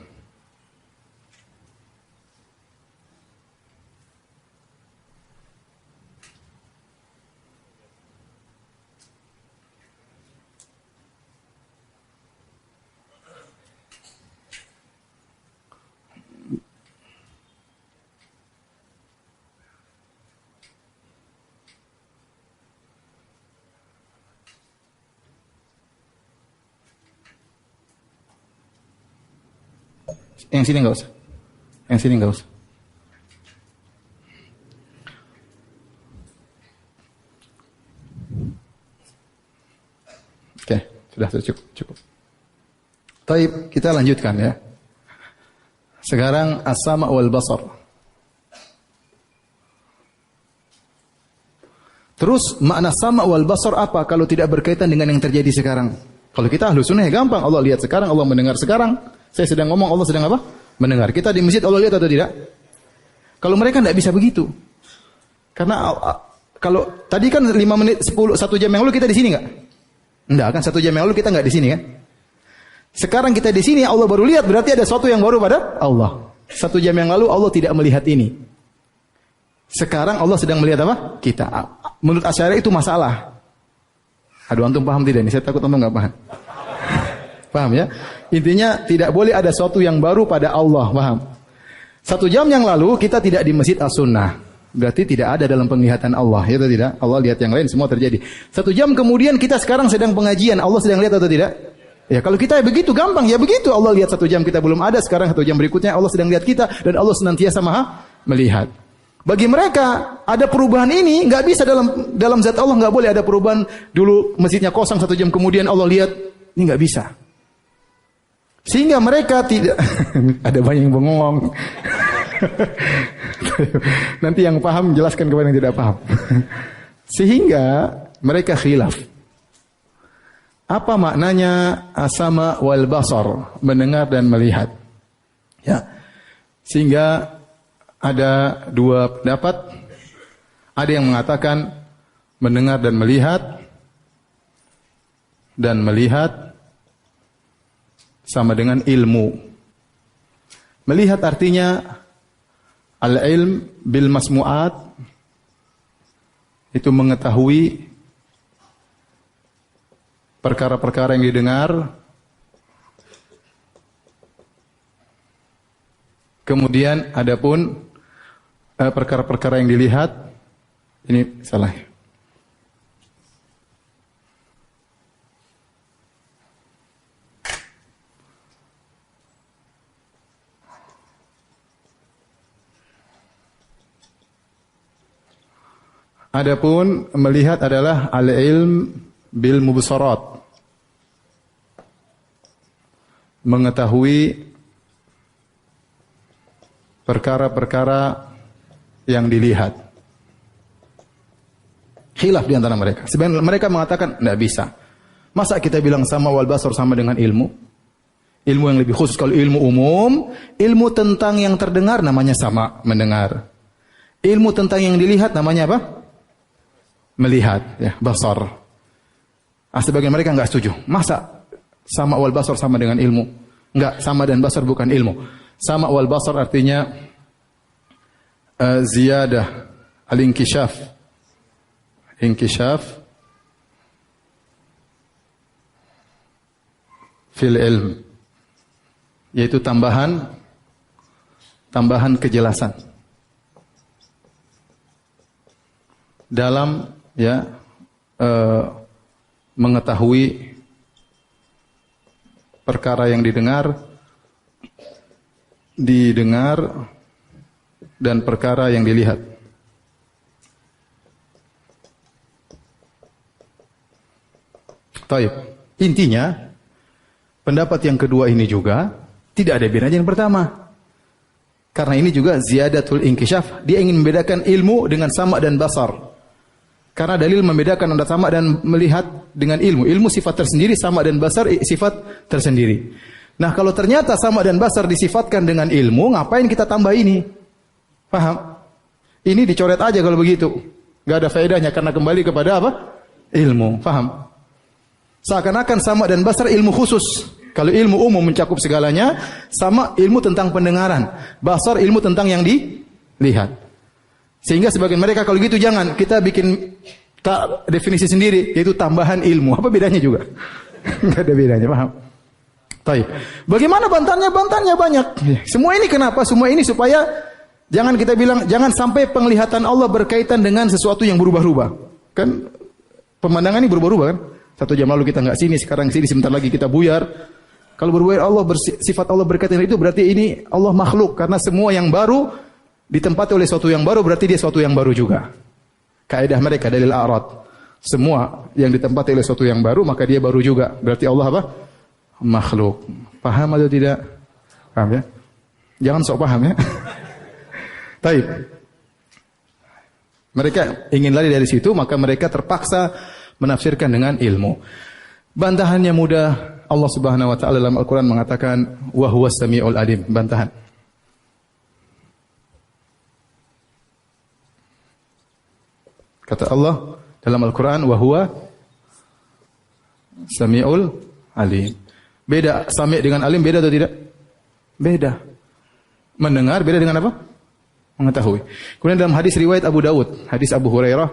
Yang sini enggak usah. Yang sini enggak usah. Oke, sudah cukup. Taib, kita lanjutkan ya. Sekarang as-sama' wal basar. Terus makna sama' wal basar apa kalau tidak berkaitan dengan yang terjadi sekarang? Kalau kita ahlu sunnah ya gampang. Allah lihat sekarang, Allah mendengar sekarang. Saya sedang ngomong, Allah sedang apa? Mendengar. Kita di masjid, Allah lihat atau tidak? Kalau mereka tidak bisa begitu. Karena kalau tadi kan 5 menit, 1 jam yang lalu kita di sini enggak? Enggak kan, 1 jam yang lalu kita enggak di sini kan? Sekarang kita di sini, Allah baru lihat, berarti ada sesuatu yang baru pada Allah. 1 jam yang lalu Allah tidak melihat ini. Sekarang Allah sedang melihat apa? Kita. Menurut Asy'ari itu masalah. Aduh, antum paham tidak? Ini saya takut antum nggak paham. Paham ya? Intinya tidak boleh ada sesuatu yang baru pada Allah. Paham? 1 jam yang lalu kita tidak di Masjid As-Sunnah. Berarti tidak ada dalam penglihatan Allah. Ya atau tidak? Allah lihat yang lain, semua terjadi. 1 jam kemudian kita sekarang sedang pengajian. Allah sedang lihat atau tidak? Ya kalau kita begitu gampang, ya begitu. Allah lihat 1 jam kita belum ada, sekarang 1 jam berikutnya Allah sedang lihat kita. Dan Allah senantiasa maha melihat. Bagi mereka ada perubahan ini nggak bisa dalam zat Allah, nggak boleh ada perubahan. Dulu masjidnya kosong 1 jam kemudian Allah lihat, ini nggak bisa. Sehingga mereka tidak ada banyak yang bengong. Nanti yang paham jelaskan kepada yang tidak paham. Sehingga mereka khilaf. Apa maknanya as-sama' wal basar, mendengar dan melihat? Ya. Sehingga ada 2 pendapat. Ada yang mengatakan mendengar dan melihat sama dengan ilmu. Melihat artinya al-ilm bil masmu'at, itu mengetahui perkara-perkara yang didengar. Kemudian adapun perkara-perkara yang dilihat, ini salah. Adapun melihat adalah al-ilm bil mubsarat, mengetahui perkara-perkara yang dilihat. Khilaf di antara mereka. Sebenarnya mereka mengatakan tidak bisa. Masa kita bilang sama wal basar sama dengan ilmu? Ilmu yang lebih khusus. Kalau ilmu umum, ilmu tentang yang terdengar namanya sama, mendengar. Ilmu tentang yang dilihat namanya apa? Melihat, ya, basar. Sebagian mereka enggak setuju. Masa sama wal basar sama dengan ilmu? Enggak, sama dan basar bukan ilmu. Sama wal basar artinya ziyadah al-inkishaf. Inkishaf fil ilm, yaitu tambahan kejelasan dalam mengetahui perkara yang didengar dan perkara yang dilihat. Taib. Intinya, pendapat yang kedua ini juga tidak ada bedanya yang pertama. Karena ini juga ziyadatul inkishaf. Dia ingin membedakan ilmu dengan sama dan basar. Karena dalil membedakan antara sama dan melihat dengan ilmu. Ilmu sifat tersendiri, sama dan basar sifat tersendiri. Nah, kalau ternyata sama dan basar disifatkan dengan ilmu, ngapain kita tambah ini? Paham? Ini dicoret aja kalau begitu. Gak ada faedahnya karena kembali kepada apa? Ilmu. Paham? Seakan-akan sama dan basar ilmu khusus. Kalau ilmu umum mencakup segalanya, sama ilmu tentang pendengaran. Basar ilmu tentang yang dilihat. Sehingga sebagian mereka kalau gitu jangan, kita bikin definisi sendiri, yaitu tambahan ilmu. Apa bedanya juga? Gak ada bedanya, paham? Baik. Bagaimana bantahannya? Bantahannya banyak. Semua ini kenapa? Semua ini supaya jangan kita bilang, jangan sampai penglihatan Allah berkaitan dengan sesuatu yang berubah-ubah. Kan pemandangan ini berubah-ubah kan? 1 jam lalu kita nggak sini, sekarang sini, sebentar lagi kita buyar. Kalau berbuat Allah bersifat Allah berkaitan itu berarti ini Allah makhluk karena semua yang baru ditempati oleh sesuatu yang baru berarti dia sesuatu yang baru juga. Kaidah mereka dalil a'rad. Semua yang ditempati oleh sesuatu yang baru maka dia baru juga. Berarti Allah apa? Makhluk. Paham atau tidak? Paham ya? Jangan sok paham ya. Taib. Mereka ingin lari dari situ maka mereka terpaksa menafsirkan dengan ilmu. Bantahannya mudah. Allah Subhanahu wa taala dalam Al-Qur'an mengatakan wa huwas samiul alim. Bantahan. Kata Allah dalam Al-Qur'an wa huwa samiul alim. Beda sami' dengan alim beda atau tidak? Beda. Mendengar beda dengan apa? Mengetahui. Kemudian dalam hadis riwayat Abu Dawud, hadis Abu Hurairah,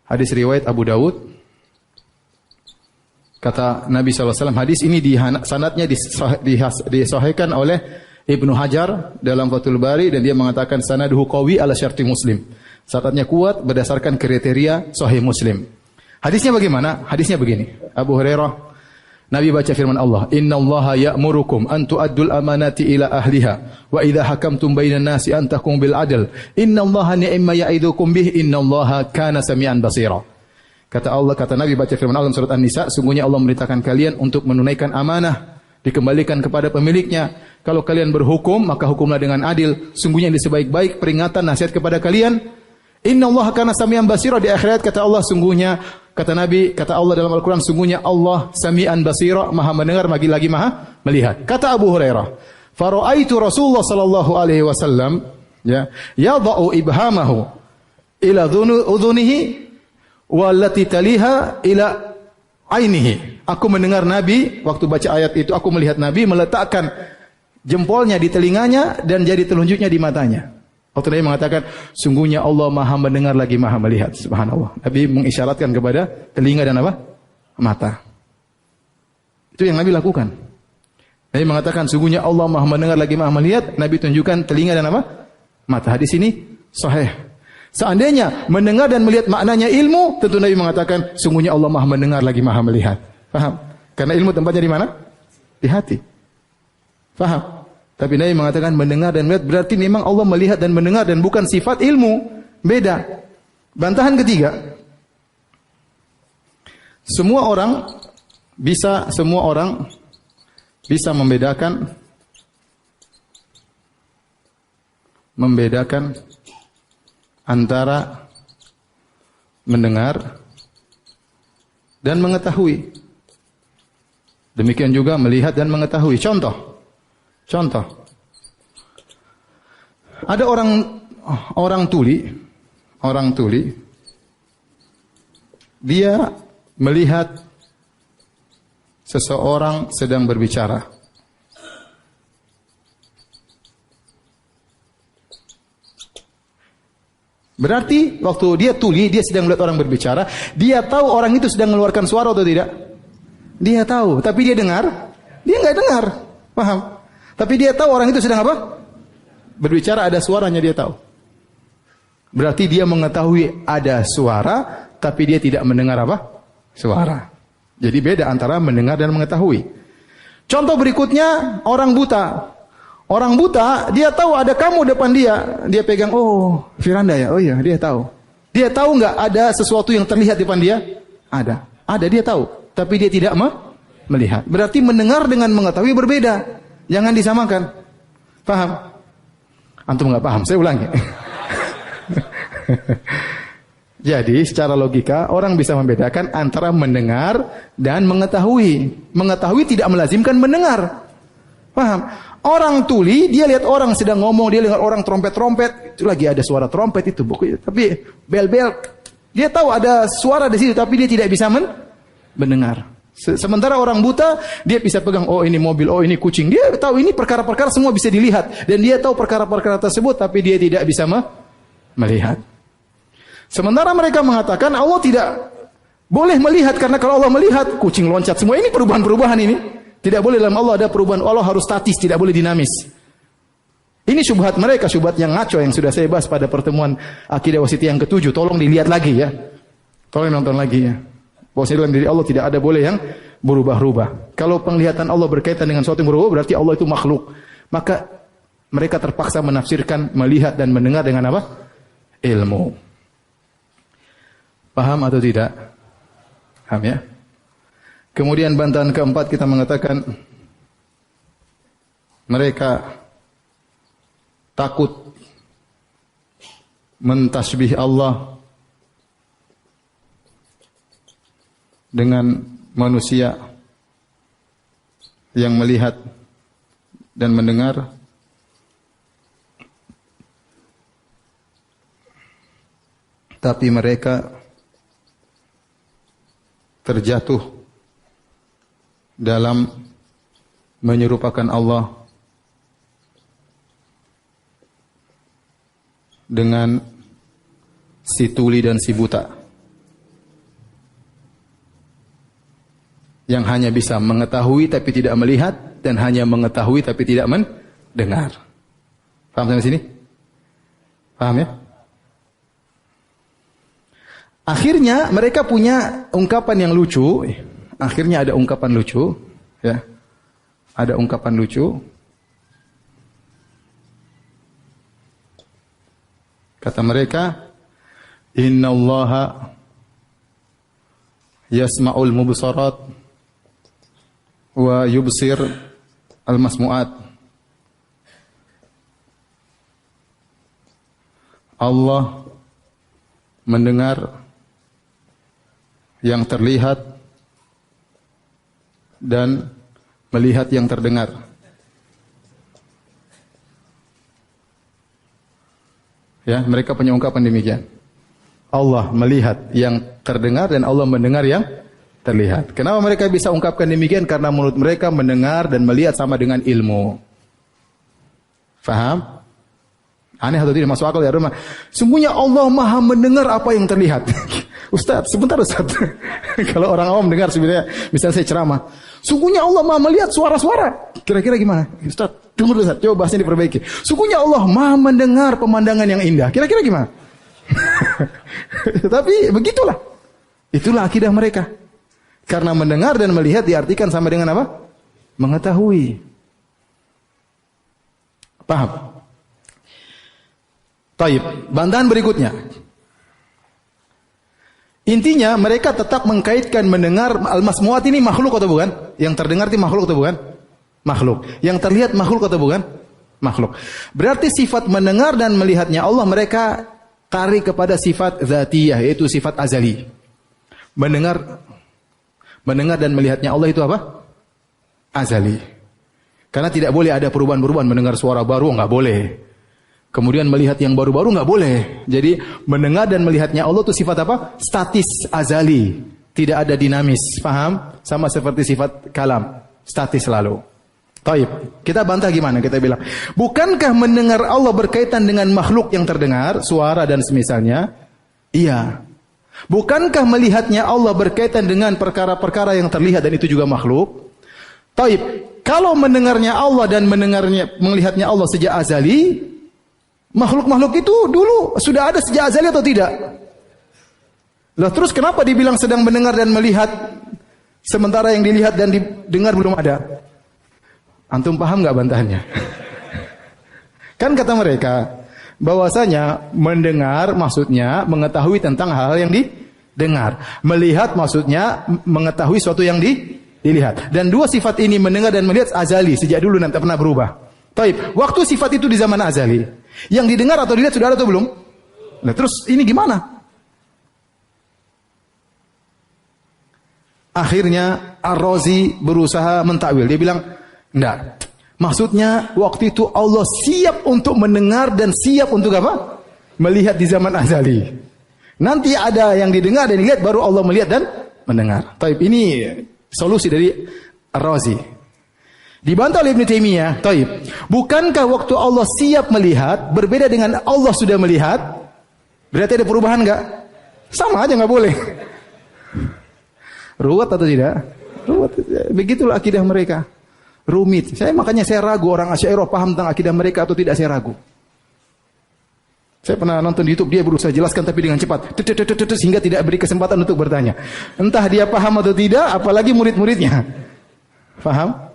hadis riwayat Abu Dawud, kata Nabi SAW, hadis ini sanadnya disahihkan oleh Ibnu Hajar dalam Fathul Bari dan dia mengatakan sanaduhu qawi ala syarti Muslim. Sanadnya kuat berdasarkan kriteria sahih Muslim. Hadisnya bagaimana? Hadisnya begini. Abu Hurairah, Nabi baca firman Allah, "Innallaha ya'murukum an tu'addul amanati ila ahliha wa idza hakamtum bainan nasi an tahkumu bil 'adl. Innallaha ni'ma ya'idukum bih innallaha kana samian basira." Kata Allah, kata Nabi baca firman Allah surat An-Nisa, sungguhnya Allah memerintahkan kalian untuk menunaikan amanah, dikembalikan kepada pemiliknya. Kalau kalian berhukum, maka hukumlah dengan adil. Sungguhnya ini sebaik-baik peringatan nasihat kepada kalian. Innallaha kana samian basira, di akhirat kata Allah sungguhnya, kata Nabi, kata Allah dalam Al-Qur'an, sungguhnya Allah samian basira, maha mendengar lagi maha melihat. Kata Abu Hurairah, "Fara'aitu Rasulullah sallallahu alaihi wasallam yadha'u ibhamahu ila udhunihi wallati taliha ila ainihi." Aku mendengar Nabi waktu baca ayat itu, aku melihat Nabi meletakkan jempolnya di telinganya dan jari telunjuknya di matanya. Waktu Nabi mengatakan, sungguhnya Allah maha mendengar lagi maha melihat. Subhanallah. Nabi mengisyaratkan kepada telinga dan apa? Mata. Itu yang Nabi lakukan. Nabi mengatakan, sungguhnya Allah maha mendengar lagi maha melihat. Nabi tunjukkan telinga dan apa? Mata. Hadis ini sahih. Seandainya mendengar dan melihat maknanya ilmu, tentu Nabi mengatakan, sungguhnya Allah maha mendengar lagi maha melihat. Faham? Karena ilmu tempatnya di mana? Di hati. Faham? Tapi Nabi mengatakan mendengar dan melihat berarti memang Allah melihat dan mendengar dan bukan sifat ilmu. Beda. Bantahan ketiga. Semua orang bisa membedakan antara mendengar dan mengetahui. Demikian juga melihat dan mengetahui. Contoh. Ada orang tuli, dia melihat seseorang sedang berbicara. Berarti waktu dia tuli, dia sedang melihat orang berbicara, dia tahu orang itu sedang mengeluarkan suara atau tidak? Dia tahu, tapi dia dengar? Dia nggak dengar. Paham? Tapi dia tahu orang itu sedang apa? Berbicara, ada suaranya, dia tahu. Berarti dia mengetahui ada suara, tapi dia tidak mendengar apa? Suara. Jadi beda antara mendengar dan mengetahui. Contoh berikutnya, orang buta. Orang buta, dia tahu ada kamu depan dia. Dia pegang, oh Firanda ya? Oh iya, dia tahu. Dia tahu nggak ada sesuatu yang terlihat depan dia? Ada, dia tahu. Tapi dia tidak melihat. Berarti mendengar dengan mengetahui berbeda. Jangan disamakan. Paham? Antum nggak paham, saya ulangi. Jadi secara logika orang bisa membedakan antara mendengar dan mengetahui. Mengetahui tidak melazimkan mendengar. Paham? Orang tuli, dia lihat orang sedang ngomong, dia lihat orang trompet-trompet, itu lagi ada suara trompet itu, tapi bel-bel, dia tahu ada suara di situ, tapi dia tidak bisa mendengar. Sementara orang buta, dia bisa pegang, oh ini mobil, oh ini kucing. Dia tahu ini perkara-perkara semua bisa dilihat. Dan dia tahu perkara-perkara tersebut, tapi dia tidak bisa melihat. Sementara mereka mengatakan, Allah tidak boleh melihat, karena kalau Allah melihat, kucing loncat semua. Ini perubahan-perubahan ini. Tidak boleh dalam Allah ada perubahan. Allah harus statis, tidak boleh dinamis. Ini syubhat mereka, syubhat yang ngaco, yang sudah saya bahas pada pertemuan Akidah Wasithiyah yang ke-7. Tolong dilihat lagi ya. Tolong nonton lagi ya. Bahwasanya dalam diri Allah tidak ada boleh yang berubah-ubah. Kalau penglihatan Allah berkaitan dengan sesuatu yang berubah, berarti Allah itu makhluk. Maka mereka terpaksa menafsirkan melihat dan mendengar dengan apa? Ilmu. Paham atau tidak? Paham ya? Kemudian bantahan keempat kita mengatakan mereka takut mentasbih Allah dengan manusia yang melihat dan mendengar, tapi mereka terjatuh dalam menyerupakan Allah dengan si tuli dan si buta yang hanya bisa mengetahui tapi tidak melihat dan hanya mengetahui tapi tidak mendengar. Paham sampai sini? Paham ya? Akhirnya mereka punya ungkapan yang lucu. Akhirnya ada ungkapan lucu, ya. Ada ungkapan lucu. Kata mereka, "Innallaha yasma'ul mubsarat wa yubsir al-masmu'at." Allah mendengar yang terlihat dan melihat yang terdengar. Ya, mereka punya ungkapan demikian. Allah melihat yang terdengar dan Allah mendengar yang terlihat. Kenapa mereka bisa ungkapkan demikian? Karena menurut mereka mendengar dan melihat sama dengan ilmu. Faham? Aneh atau tidak? Masuk akal ya rumah. Sungguhnya Allah Maha mendengar apa yang terlihat. Ustaz, sebentar Ustaz. Kalau orang awam dengar sebenarnya, misalnya saya ceramah, sungguhnya Allah Maha melihat suara-suara. Kira-kira gimana? Ustaz, tunggu dulu Ustaz, coba bahasnya diperbaiki. Sungguhnya Allah Maha mendengar pemandangan yang indah. Kira-kira gimana? Tapi begitulah. Itulah akidah mereka. Karena mendengar dan melihat diartikan sama dengan apa? Mengetahui. Paham? Taib. Bantahan berikutnya. Intinya mereka tetap mengkaitkan mendengar al-masmu'at ini makhluk atau bukan? Yang terdengar itu makhluk atau bukan? Makhluk. Yang terlihat makhluk atau bukan? Makhluk. Berarti sifat mendengar dan melihatnya Allah mereka tarik kepada sifat dzatiyah, yaitu sifat azali. Mendengar dan melihatnya Allah itu apa? Azali. Karena tidak boleh ada perubahan-perubahan. Mendengar suara baru enggak boleh. Kemudian melihat yang baru-baru enggak boleh. Jadi mendengar dan melihatnya Allah itu sifat apa? Statis, azali. Tidak ada dinamis. Paham? Sama seperti sifat kalam. Statis selalu. Taib. Kita bantah gimana? Kita bilang, bukankah mendengar Allah berkaitan dengan makhluk yang terdengar, suara dan semisalnya? Iya. Bukankah melihatnya Allah berkaitan dengan perkara-perkara yang terlihat dan itu juga makhluk? Taib. Kalau mendengarnya Allah dan melihatnya Allah sejak azali, makhluk-makhluk itu dulu sudah ada sejak azali atau tidak? Lah terus kenapa dibilang sedang mendengar dan melihat sementara yang dilihat dan didengar belum ada? Antum paham enggak bantahannya? Kan kata mereka bahwasanya mendengar maksudnya mengetahui tentang hal yang didengar. Melihat maksudnya mengetahui sesuatu yang dilihat. Dan dua sifat ini mendengar dan melihat azali sejak dulu dan tak pernah berubah. Taib. Waktu sifat itu di zaman azali, yang didengar atau dilihat sudah ada atau belum? Nah, terus ini gimana? Akhirnya Ar-Razi berusaha mentakwil. Dia bilang, enggak. Maksudnya waktu itu Allah siap untuk mendengar dan siap untuk apa? Melihat di zaman azali. Nanti ada yang didengar dan dilihat baru Allah melihat dan mendengar. Taib. Ini solusi dari Ar-Razi. Dibantah oleh Ibnu Taimiyah, taib. Bukankah waktu Allah siap melihat berbeda dengan Allah sudah melihat? Berarti ada perubahan enggak? Sama aja enggak boleh. Ruwet atau tidak? Ruwet. Begitulah akidah mereka. Rumit. Makanya saya ragu orang Asy'ariyah paham tentang akidah mereka atau tidak, saya ragu. Saya pernah nonton di YouTube, dia berusaha jelaskan tapi dengan cepat, sehingga tidak beri kesempatan untuk bertanya. Entah dia paham atau tidak, apalagi murid-muridnya. Paham?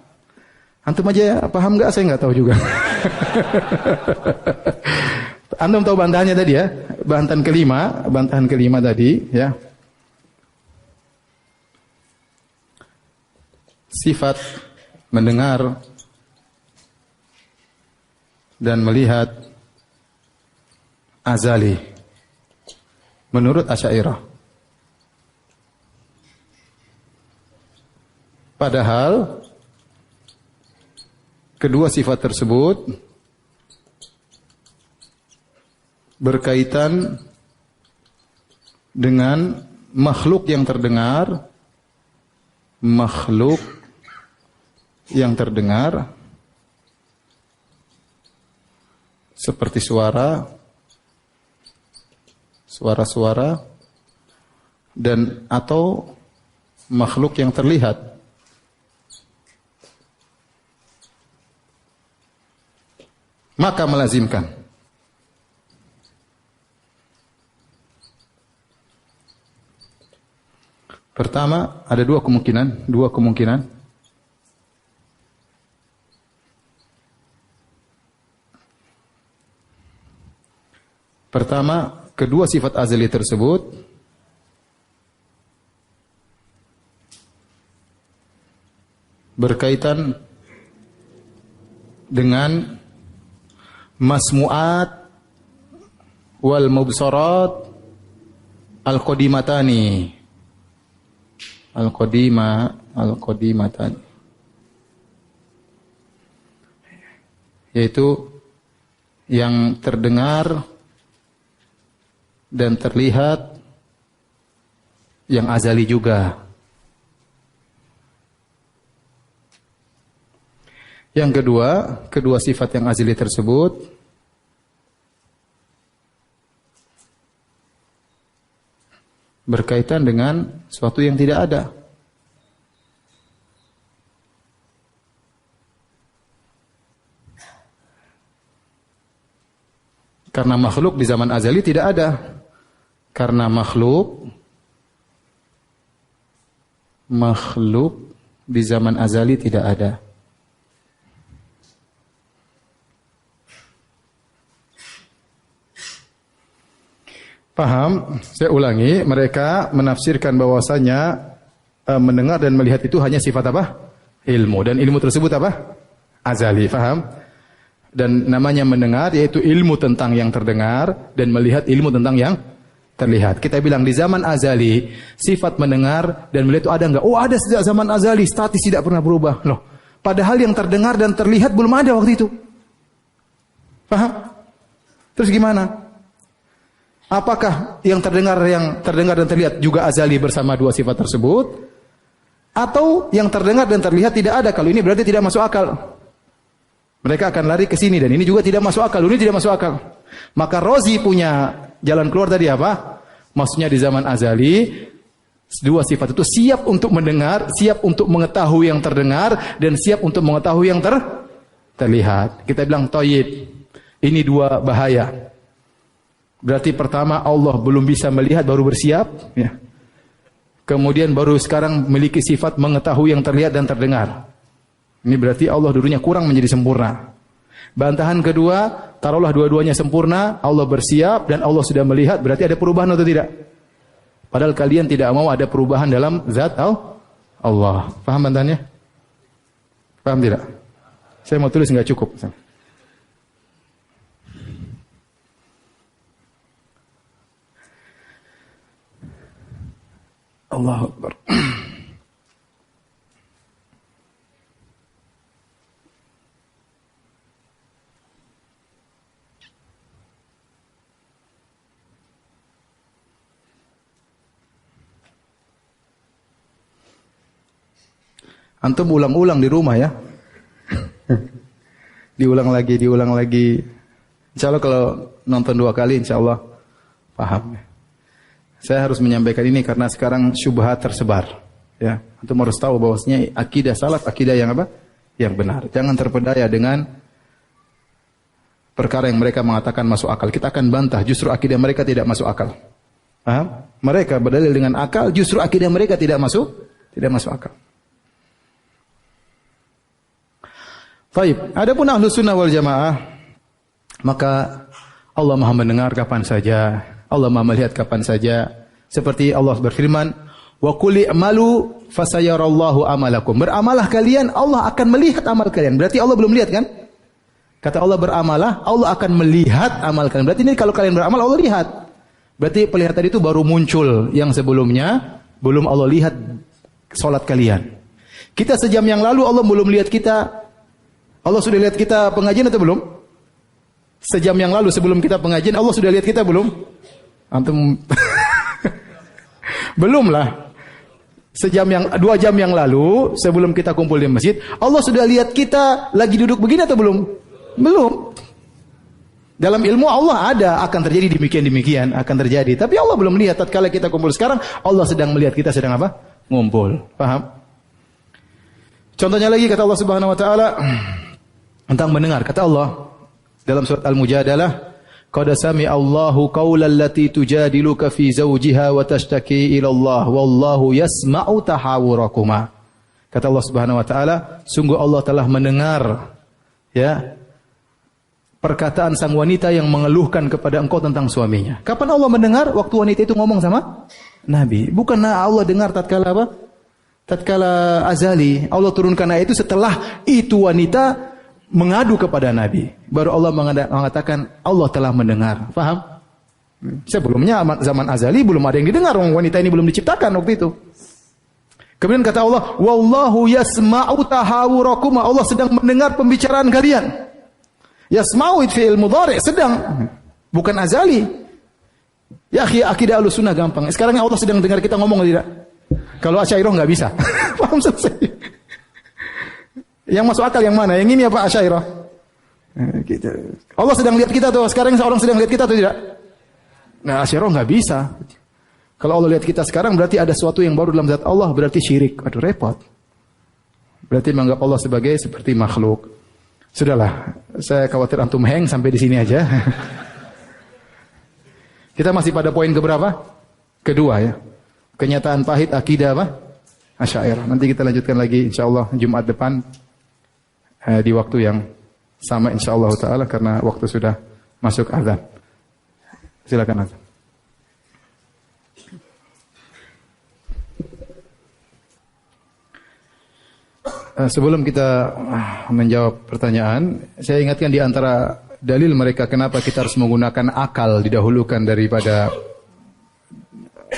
Antum aja paham nggak? Saya nggak tahu juga. Antum tahu bantahannya tadi ya? Bantahan kelima tadi ya. Sifat mendengar dan melihat azali menurut Asy'ariyah. Padahal kedua sifat tersebut berkaitan dengan makhluk yang terdengar seperti suara-suara dan atau makhluk yang terlihat. Maka melazimkan pertama ada dua kemungkinan. Pertama, kedua sifat azali tersebut berkaitan dengan masmu'at wal mubsarat al-qadimatani. Al-qadimatani. Yaitu yang terdengar dan terlihat yang azali juga. Yang kedua sifat yang azali tersebut berkaitan dengan sesuatu yang tidak ada. Karena makhluk di zaman azali tidak ada. Karena makhluk di zaman azali tidak ada. Paham? Saya ulangi, mereka menafsirkan bahwasanya mendengar dan melihat itu hanya sifat apa? Ilmu. Dan ilmu tersebut apa? Azali. Paham? Dan namanya mendengar yaitu ilmu tentang yang terdengar dan melihat ilmu tentang yang terlihat. Kita bilang di zaman azali sifat mendengar dan melihat itu ada enggak? Oh, ada sejak zaman azali, statis tidak pernah berubah. Loh, padahal yang terdengar dan terlihat belum ada waktu itu. Paham? Terus gimana? Apakah yang terdengar dan terlihat juga azali bersama dua sifat tersebut? Atau yang terdengar dan terlihat tidak ada? Kalau ini berarti tidak masuk akal. Mereka akan lari ke sini dan ini juga tidak masuk akal. Ini tidak masuk akal. Maka Razi punya jalan keluar tadi apa? Maksudnya di zaman azali dua sifat itu siap untuk mendengar, siap untuk mengetahui yang terdengar dan siap untuk mengetahui yang terlihat. Kita bilang thayyib. Ini dua bahaya. Berarti pertama Allah belum bisa melihat baru bersiap, ya. Kemudian baru sekarang memiliki sifat mengetahui yang terlihat dan terdengar. Ini berarti Allah dulunya kurang menjadi sempurna. Bantahan kedua, taruhlah dua-duanya sempurna, Allah bersiap dan Allah sudah melihat, berarti ada perubahan atau tidak? Padahal kalian tidak mau ada perubahan dalam zat Allah. Paham bantahannya? Paham tidak? Saya mau tulis enggak cukup. Allahu Akbar. Antum ulang-ulang di rumah ya. Diulang lagi. Insya Allah kalau nonton 2 kali insya Allah paham. Saya harus menyampaikan ini karena sekarang syubhat tersebar. Ya, antum harus tahu bahwasanya akidah salaf, akidah yang apa? Yang benar. Jangan terpedaya dengan perkara yang mereka mengatakan masuk akal. Kita akan bantah justru akidah mereka tidak masuk akal. Paham? Mereka berdalil dengan akal, justru akidah mereka tidak masuk akal. Baik, adapun Ahlus Sunnah wal Jamaah, maka Allah Maha mendengar kapan saja, Allah Maha melihat kapan saja. Seperti Allah berfirman, "Wa qul i'malu fasayarallahu amalakum." Beramalah kalian, Allah akan melihat amal kalian. Berarti Allah belum lihat kan? Kata Allah beramalah, Allah akan melihat amal kalian. Berarti ini kalau kalian beramal Allah lihat. Berarti penglihatan itu baru muncul, yang sebelumnya belum Allah lihat salat kalian. Kita sejam yang lalu Allah belum lihat kita. Allah sudah lihat kita pengajian atau belum? Sejam yang lalu sebelum kita pengajian Allah sudah lihat kita belum? Antum belum lah. 2 jam yang lalu sebelum kita kumpul di masjid, Allah sudah lihat kita lagi duduk begini atau belum? Belum. Dalam ilmu Allah ada akan terjadi demikian akan terjadi. Tapi Allah belum lihat. Tatkala kita kumpul sekarang, Allah sedang melihat kita sedang apa? Ngumpul. Paham? Contohnya lagi kata Allah Subhanahu wa taala tentang mendengar. Kata Allah dalam surat Al-Mujadalah, "Qad sami'a Allahu qaulal lati tujadiluka fi zawjiha wa tashtaki ila Allah wallahu yasma'u tahawurakuma." Kata Allah Subhanahu wa taala, sungguh Allah telah mendengar ya perkataan sang wanita yang mengeluhkan kepada engkau tentang suaminya. Kapan Allah mendengar? Waktu wanita itu ngomong sama Nabi. Bukan Allah dengar tatkala apa? Tatkala azali. Allah turunkan ayat itu setelah itu wanita mengadu kepada Nabi. Baru Allah mengatakan Allah telah mendengar. Paham? Sebelumnya zaman azali belum ada yang didengar. Wanita ini belum diciptakan waktu itu. Kemudian kata Allah, "Wallahu yasma'u tahawurakum." Allah sedang mendengar pembicaraan kalian. Yasma'u fi'il mudhari', sedang, bukan azali. Ya akhi, akidah Ahlussunnah gampang. Sekarang Allah sedang dengar kita ngomong tidak? Kalau Asy'ariyah enggak bisa. Paham selesai. Yang masuk akal yang mana? Yang ini apa Asy'ariyah? Allah sedang lihat kita tuh. Sekarang seorang sedang lihat kita atau tidak? Nah, Asy'ariyah enggak bisa. Kalau Allah lihat kita sekarang berarti ada sesuatu yang baru dalam zat Allah, berarti syirik. Aduh repot. Berarti menganggap Allah sebagai seperti makhluk. Sudahlah, saya khawatir antum hang sampai di sini aja. Kita masih pada poin keberapa? Kedua ya. Kenyataan pahit akidah apa? Asy'ariyah. Nanti kita lanjutkan lagi insyaallah Jumat depan di waktu yang sama insyaallah taala karena waktu sudah masuk azan. Silakan azan. Sebelum kita menjawab pertanyaan, saya ingatkan di antara dalil mereka kenapa kita harus menggunakan akal didahulukan daripada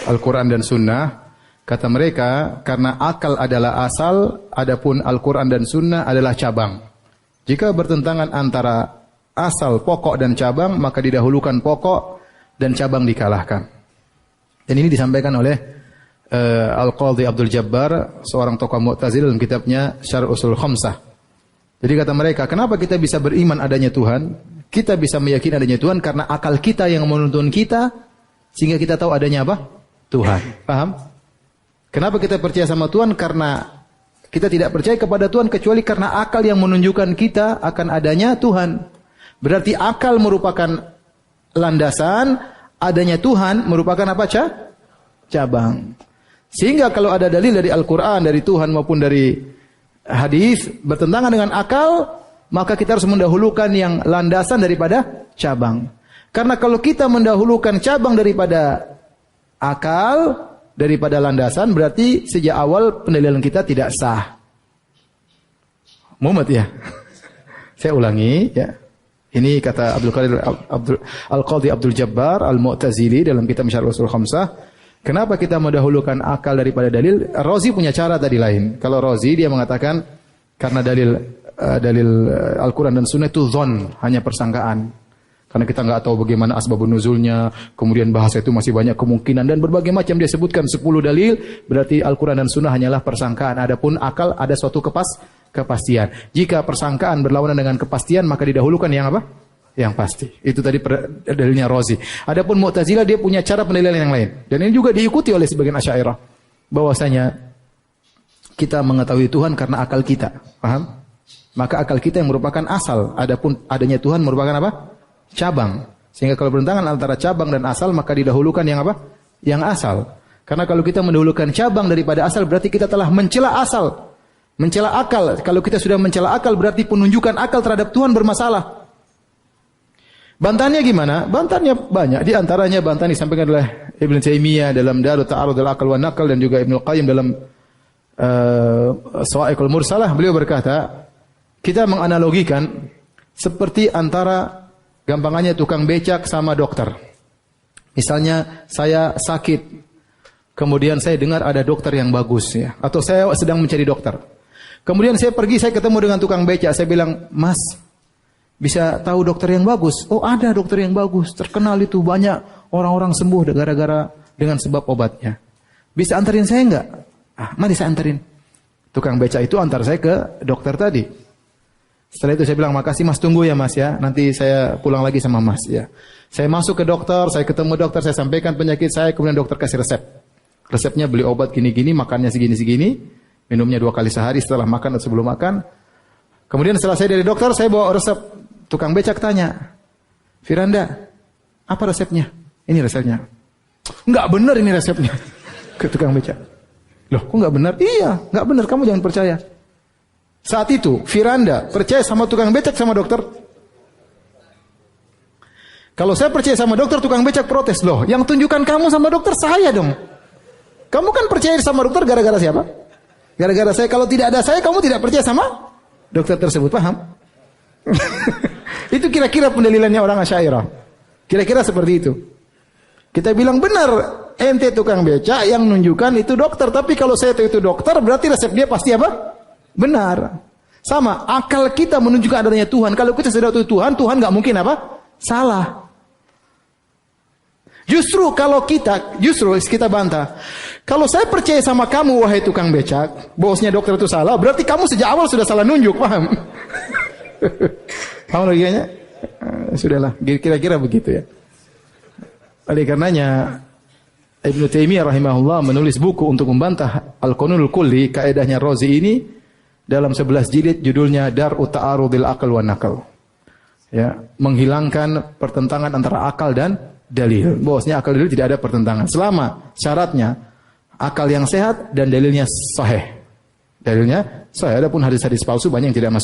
Al-Quran dan Sunnah. Kata mereka, karena akal adalah asal, adapun Al-Quran dan Sunnah adalah cabang. Jika bertentangan antara asal, pokok dan cabang, maka didahulukan pokok dan cabang dikalahkan. Dan ini disampaikan oleh Al-Qadhi Abdul Jabbar, seorang tokoh Mu'tazilah dalam kitabnya Syarh Ushul Khamsah. Jadi kata mereka, kenapa kita bisa beriman adanya Tuhan? Kita bisa meyakini adanya Tuhan karena akal kita yang menuntun kita sehingga kita tahu adanya apa? Tuhan. Paham? Kenapa kita percaya sama Tuhan? Karena kita tidak percaya kepada Tuhan kecuali karena akal yang menunjukkan kita akan adanya Tuhan. Berarti akal merupakan landasan, adanya Tuhan merupakan apa? Cabang. Sehingga kalau ada dalil dari Al-Quran, dari Tuhan maupun dari hadis bertentangan dengan akal, maka kita harus mendahulukan yang landasan daripada cabang. Karena kalau kita mendahulukan cabang daripada akal, daripada landasan, berarti sejak awal pendalilan kita tidak sah. Muhammad ya. Saya ulangi ya. Ini kata Al-Qadhi Abdul Jabbar Al-Mu'tazili dalam kitab Syarh Ushul Khamsah. Kenapa kita mendahulukan akal daripada dalil? Razi punya cara tadi lain. Kalau Razi dia mengatakan karena dalil Al-Quran dan Sunnah itu zon, hanya persangkaan. Karena kita nggak tahu bagaimana asbabun nuzulnya, kemudian bahasa itu masih banyak kemungkinan dan berbagai macam dia sebutkan 10 dalil, berarti Al-Quran dan Sunnah hanyalah persangkaan. Adapun akal ada suatu kepastian. Jika persangkaan berlawanan dengan kepastian, maka didahulukan yang apa? Yang pasti. Itu tadi dalilnya Razi. Adapun Mu'tazilah dia punya cara pendalilan yang lain. Dan ini juga diikuti oleh sebagian Asy'ariyah. Bahwasanya kita mengetahui Tuhan karena akal kita. Paham? Maka akal kita yang merupakan asal. Adapun adanya Tuhan merupakan apa? Cabang. Sehingga kalau bertentangan antara cabang dan asal, maka didahulukan yang apa? Yang asal. Karena kalau kita mendahulukan cabang daripada asal, berarti kita telah mencela asal. Mencela akal. Kalau kita sudah mencela akal, berarti penunjukan akal terhadap Tuhan bermasalah. Bantahannya gimana? Bantahannya banyak. Di antaranya bantahan disampaikan oleh Ibn Taimiyah dalam Darut Ta'arudul Aql wa Naql dan juga Ibnu Qayyim dalam Sawa'iqul Mursalah. Beliau berkata, kita menganalogikan seperti antara gampangannya tukang becak sama dokter. Misalnya saya sakit, kemudian saya dengar ada dokter yang bagus ya, atau saya sedang mencari dokter. Kemudian saya pergi, saya ketemu dengan tukang becak, saya bilang, "Mas, bisa tahu dokter yang bagus?" "Oh, ada dokter yang bagus, terkenal itu, banyak orang-orang sembuh gara-gara dengan sebab obatnya. Bisa anterin saya enggak?" "Ah, mari saya anterin." Tukang becak itu antar saya ke dokter tadi. Setelah itu saya bilang, "Makasih Mas, tunggu ya Mas ya, nanti saya pulang lagi sama Mas ya." Saya masuk ke dokter, saya ketemu dokter, saya sampaikan penyakit saya, kemudian dokter kasih resep. Resepnya beli obat gini-gini, makannya segini-segini, minumnya 2 kali sehari setelah makan atau sebelum makan. Kemudian setelah saya dari dokter, saya bawa resep. Tukang becak tanya, "Firanda, apa resepnya?" "Ini resepnya." "Enggak benar ini resepnya." Ke tukang becak. "Loh, kok enggak benar?" "Iya, enggak benar, kamu jangan percaya." Saat itu, Firanda percaya sama tukang becak sama dokter? Kalau saya percaya sama dokter, tukang becak protes. "Loh, yang tunjukkan kamu sama dokter saya dong. Kamu kan percaya sama dokter gara-gara siapa? Gara-gara saya. Kalau tidak ada saya, kamu tidak percaya sama dokter tersebut." Paham? Itu kira-kira pendalilannya orang Asy'ariyah. Kira-kira seperti itu. Kita bilang benar, ente tukang becak yang menunjukkan itu dokter. Tapi kalau saya itu dokter, berarti resep dia pasti apa? Benar. Sama, akal kita menunjukkan adanya Tuhan. Kalau kita sudah tahu Tuhan, Tuhan nggak mungkin apa? Salah. Justru kita bantah. Kalau saya percaya sama kamu, wahai tukang becak, bosnya dokter itu salah, berarti kamu sejak awal sudah salah nunjuk, paham? Paham logikanya? Sudahlah, kira-kira begitu ya. Oleh karenanya, Ibnu Taimiyah rahimahullah menulis buku untuk membantah Al-Qanunul Kulli, kaedahnya Razi ini, dalam 11 jilid, judulnya Dar'u Ta'arudil Aql wa Naql. Ya, menghilangkan pertentangan antara akal dan dalil. Bahwasanya akal dalil tidak ada pertentangan selama syaratnya akal yang sehat dan dalilnya sahih. Dalilnya sahih. Adapun hadis-hadis palsu banyak yang tidak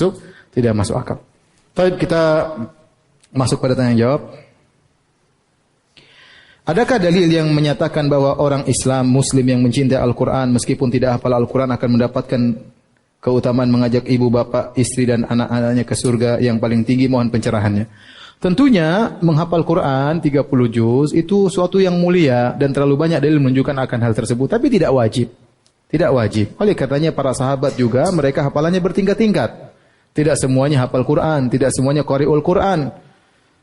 masuk akal. Baik, kita masuk pada tanya jawab. Adakah dalil yang menyatakan bahwa orang Islam Muslim yang mencintai Al-Quran meskipun tidak hafal Al-Quran akan mendapatkan keutamaan mengajak ibu, bapak, istri dan anak-anaknya ke surga yang paling tinggi? Mohon pencerahannya. Tentunya menghafal Quran 30 juz itu suatu yang mulia dan terlalu banyak dalil menunjukkan akan hal tersebut, tapi tidak wajib. Tidak wajib. Oleh katanya para sahabat juga mereka hafalannya bertingkat-tingkat. Tidak semuanya hafal Quran, tidak semuanya qari'ul Quran.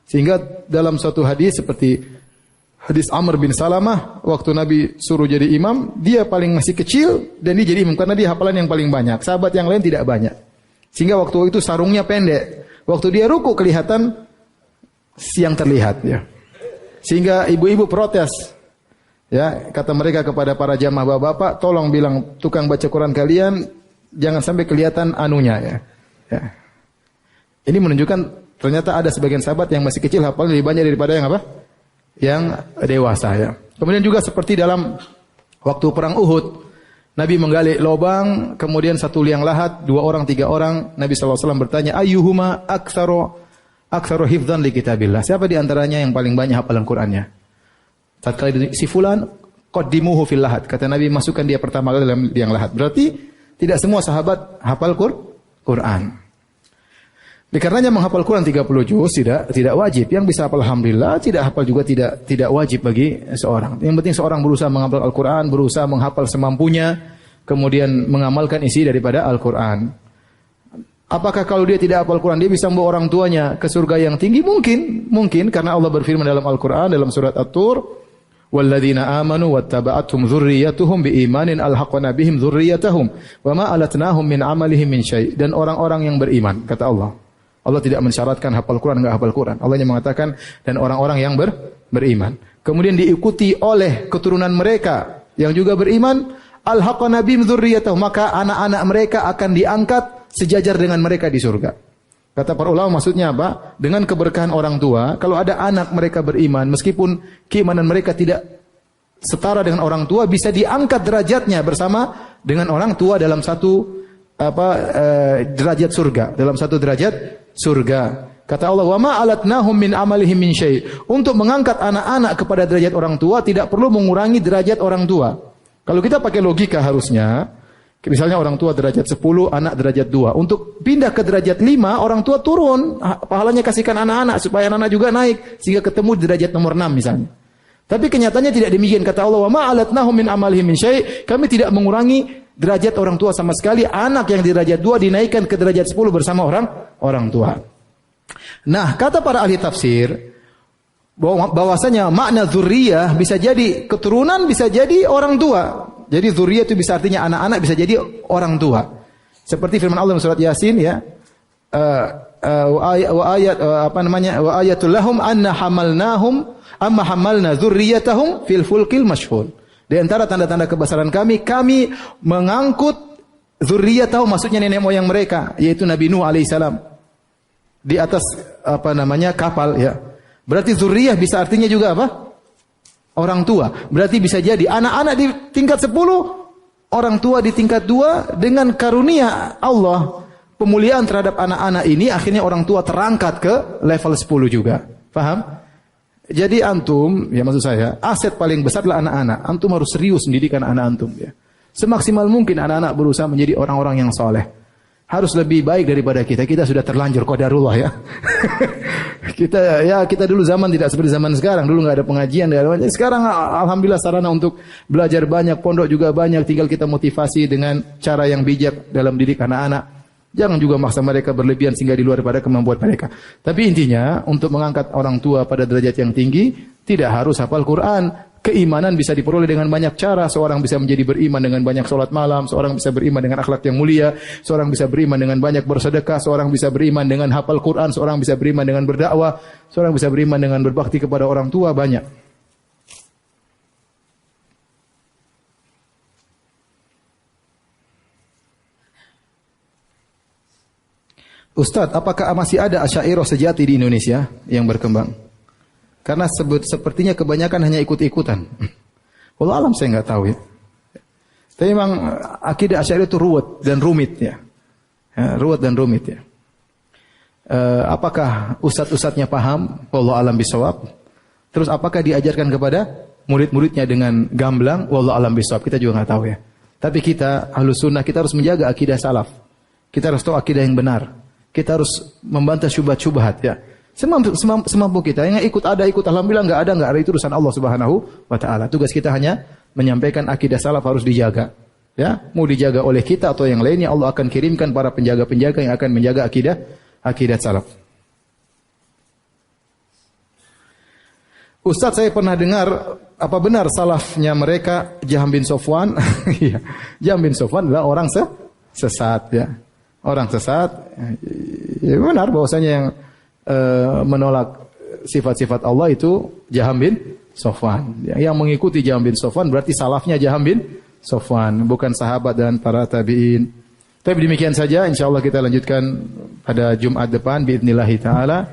Sehingga dalam suatu hadis seperti hadis Amr bin Salamah, waktu Nabi suruh jadi imam, dia paling masih kecil dan dia jadi imam karena dia hafalan yang paling banyak. Sahabat yang lain tidak banyak. Sehingga waktu itu sarungnya pendek. Waktu dia ruku kelihatan siang terlihat ya. Sehingga ibu-ibu protes. Ya, kata mereka kepada para jamaah bapak-bapak, tolong bilang tukang baca Quran kalian jangan sampai kelihatan anunya ya. Ya. Ini menunjukkan ternyata ada sebagian sahabat yang masih kecil hafal lebih banyak daripada yang apa? Yang dewasa ya. Kemudian juga seperti dalam waktu perang Uhud, Nabi menggali lubang, kemudian satu liang lahat, 2 orang, 3 orang, Nabi SAW bertanya, ayyuhuma aktsaru hifdzan li kitabillah. Siapa di antaranya yang paling banyak hafalan Qur'annya? Tatkala si fulan qaddimuhu fil lahat. Kata Nabi, masukkan dia pertama kali dalam liang lahat. Berarti tidak semua sahabat hafal Quran. Dikarenanya menghafal Quran 30 juz tidak wajib. Yang bisa hafal alhamdulillah, tidak hafal juga tidak wajib bagi seorang. Yang penting seorang berusaha menghafal Al-Quran, berusaha menghafal semampunya, kemudian mengamalkan isi daripada Al-Quran. Apakah kalau dia tidak hafal Quran dia bisa membawa orang tuanya ke surga yang tinggi? Mungkin karena Allah berfirman dalam Al-Quran dalam surat At-Tur, walladzina amanu wattaba'athum dzurriyyatuhum biimanin alhaqna bihim dzurriyyatahum wama alatnahum min amalihim min syai'. Dan orang-orang yang beriman, kata Allah. Allah tidak mensyaratkan hafal Quran enggak hafal Quran. Allah hanya mengatakan dan orang-orang yang beriman. Kemudian diikuti oleh keturunan mereka yang juga beriman, alhaqna bihim dzurriyyatahum, maka anak-anak mereka akan diangkat sejajar dengan mereka di surga. Kata para ulama maksudnya apa? Dengan keberkahan orang tua, kalau ada anak mereka beriman, meskipun keimanan mereka tidak setara dengan orang tua, bisa diangkat derajatnya bersama dengan orang tua dalam satu derajat surga, dalam satu derajat surga. Kata Allah, "Wa ma alatnahum min amalihim min syai'." Untuk mengangkat anak-anak kepada derajat orang tua tidak perlu mengurangi derajat orang tua. Kalau kita pakai logika harusnya, misalnya orang tua derajat 10, anak derajat 2. Untuk pindah ke derajat 5, orang tua turun. Pahalanya kasihkan anak-anak supaya anak-anak juga naik sehingga ketemu di derajat nomor 6 misalnya. Tapi kenyataannya tidak demikian. Kata Allah, "Wa ma alatnahum min amalihim min syai'." Kami tidak mengurangi derajat orang tua sama sekali. Anak yang di derajat 2 dinaikkan ke derajat 10 bersama orang tua. Nah, kata para ahli tafsir bahwasanya makna dzurriyyah bisa jadi keturunan, bisa jadi orang tua. Jadi dzurriyyah itu bisa artinya anak-anak, bisa jadi orang tua. Seperti firman Allah dalam surat Yasin ya. Wa ayatul lahum anna hamalnahum amma hamalna dzurriyyatahum fil fulkil mashhul. Di antara tanda-tanda kebesaran kami mengangkut dzurriyyatahum, maksudnya nenek moyang mereka, yaitu Nabi Nuh alaihissalam. Di atas kapal ya. Berarti dzurriyyah bisa artinya juga apa? Orang tua. Berarti bisa jadi anak-anak di tingkat 10, orang tua di tingkat 2, dengan karunia Allah, pemuliaan terhadap anak-anak ini akhirnya orang tua terangkat ke level 10 juga. Paham? Jadi antum, ya maksud saya, aset paling besar adalah anak-anak. Antum harus serius mendidik anak-anak antum ya. Semaksimal mungkin anak-anak berusaha menjadi orang-orang yang saleh. Harus lebih baik daripada kita. Kita sudah terlanjur qadarullah ya. kita dulu zaman tidak seperti zaman sekarang. Dulu nggak ada pengajian, sekarang alhamdulillah sarana untuk belajar banyak, pondok juga banyak. Tinggal kita motivasi dengan cara yang bijak dalam didik anak-anak. Jangan juga maksa mereka berlebihan sehingga di luar daripada kemampuan mereka. Tapi intinya untuk mengangkat orang tua pada derajat yang tinggi tidak harus hafal Quran. Keimanan bisa diperoleh dengan banyak cara. Seorang bisa menjadi beriman dengan banyak sholat malam. Seorang bisa beriman dengan akhlak yang mulia. Seorang bisa beriman dengan banyak bersedekah. Seorang bisa beriman dengan hafal Quran. Seorang bisa beriman dengan berdakwah. Seorang bisa beriman dengan berbakti kepada orang tua. Banyak. Ustadz, apakah masih ada Asy'ariyah sejati di Indonesia yang berkembang? Karena sepertinya kebanyakan hanya ikut-ikutan. Wallahu alam, saya nggak tahu ya. Tapi memang akidah Asy'ariyah itu ruwet dan rumit ya. Ruwet dan rumit ya. Apakah ustadz-ustadznya paham? Wallahu alam bisawab. Terus apakah diajarkan kepada murid-muridnya dengan gamblang? Wallahu alam bisawab. Kita juga nggak tahu ya. Tapi kita Ahlus Sunnah, kita harus menjaga akidah salaf. Kita harus tahu akidah yang benar. Kita harus membantah syubhat-syubhat ya. Semampu kita. Yang ikut alhamdulillah, enggak ada itu urusan Allah Subhanahu wa taala. Tugas kita hanya menyampaikan akidah salaf harus dijaga. Ya, mau dijaga oleh kita atau yang lainnya, Allah akan kirimkan para penjaga-penjaga yang akan menjaga akidah salaf. Ustaz, saya pernah dengar, apa benar salafnya mereka Jahm bin Safwan? Iya, Jahm bin Safwan adalah orang sesat ya. Orang sesat. Ya, benar bahwasanya yang menolak sifat-sifat Allah itu Jahm bin Safwan. Yang mengikuti Jahm bin Safwan berarti salafnya Jahm bin Safwan, bukan sahabat dan para tabi'in. Tapi demikian saja, insyaallah kita lanjutkan pada Jumat depan biidznillah taala.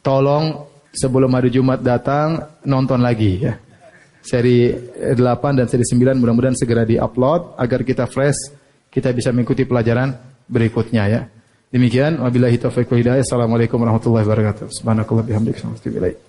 Tolong sebelum hari Jumat datang nonton lagi ya. Seri 8 dan seri 9 mudah-mudahan segera di-upload agar kita fresh, kita bisa mengikuti pelajaran berikutnya ya. Demikian, wabillahi taufiq wal hidayah. Assalamualaikum warahmatullahi wabarakatuh. Subhanakallah bihamdika, wa bihamdika.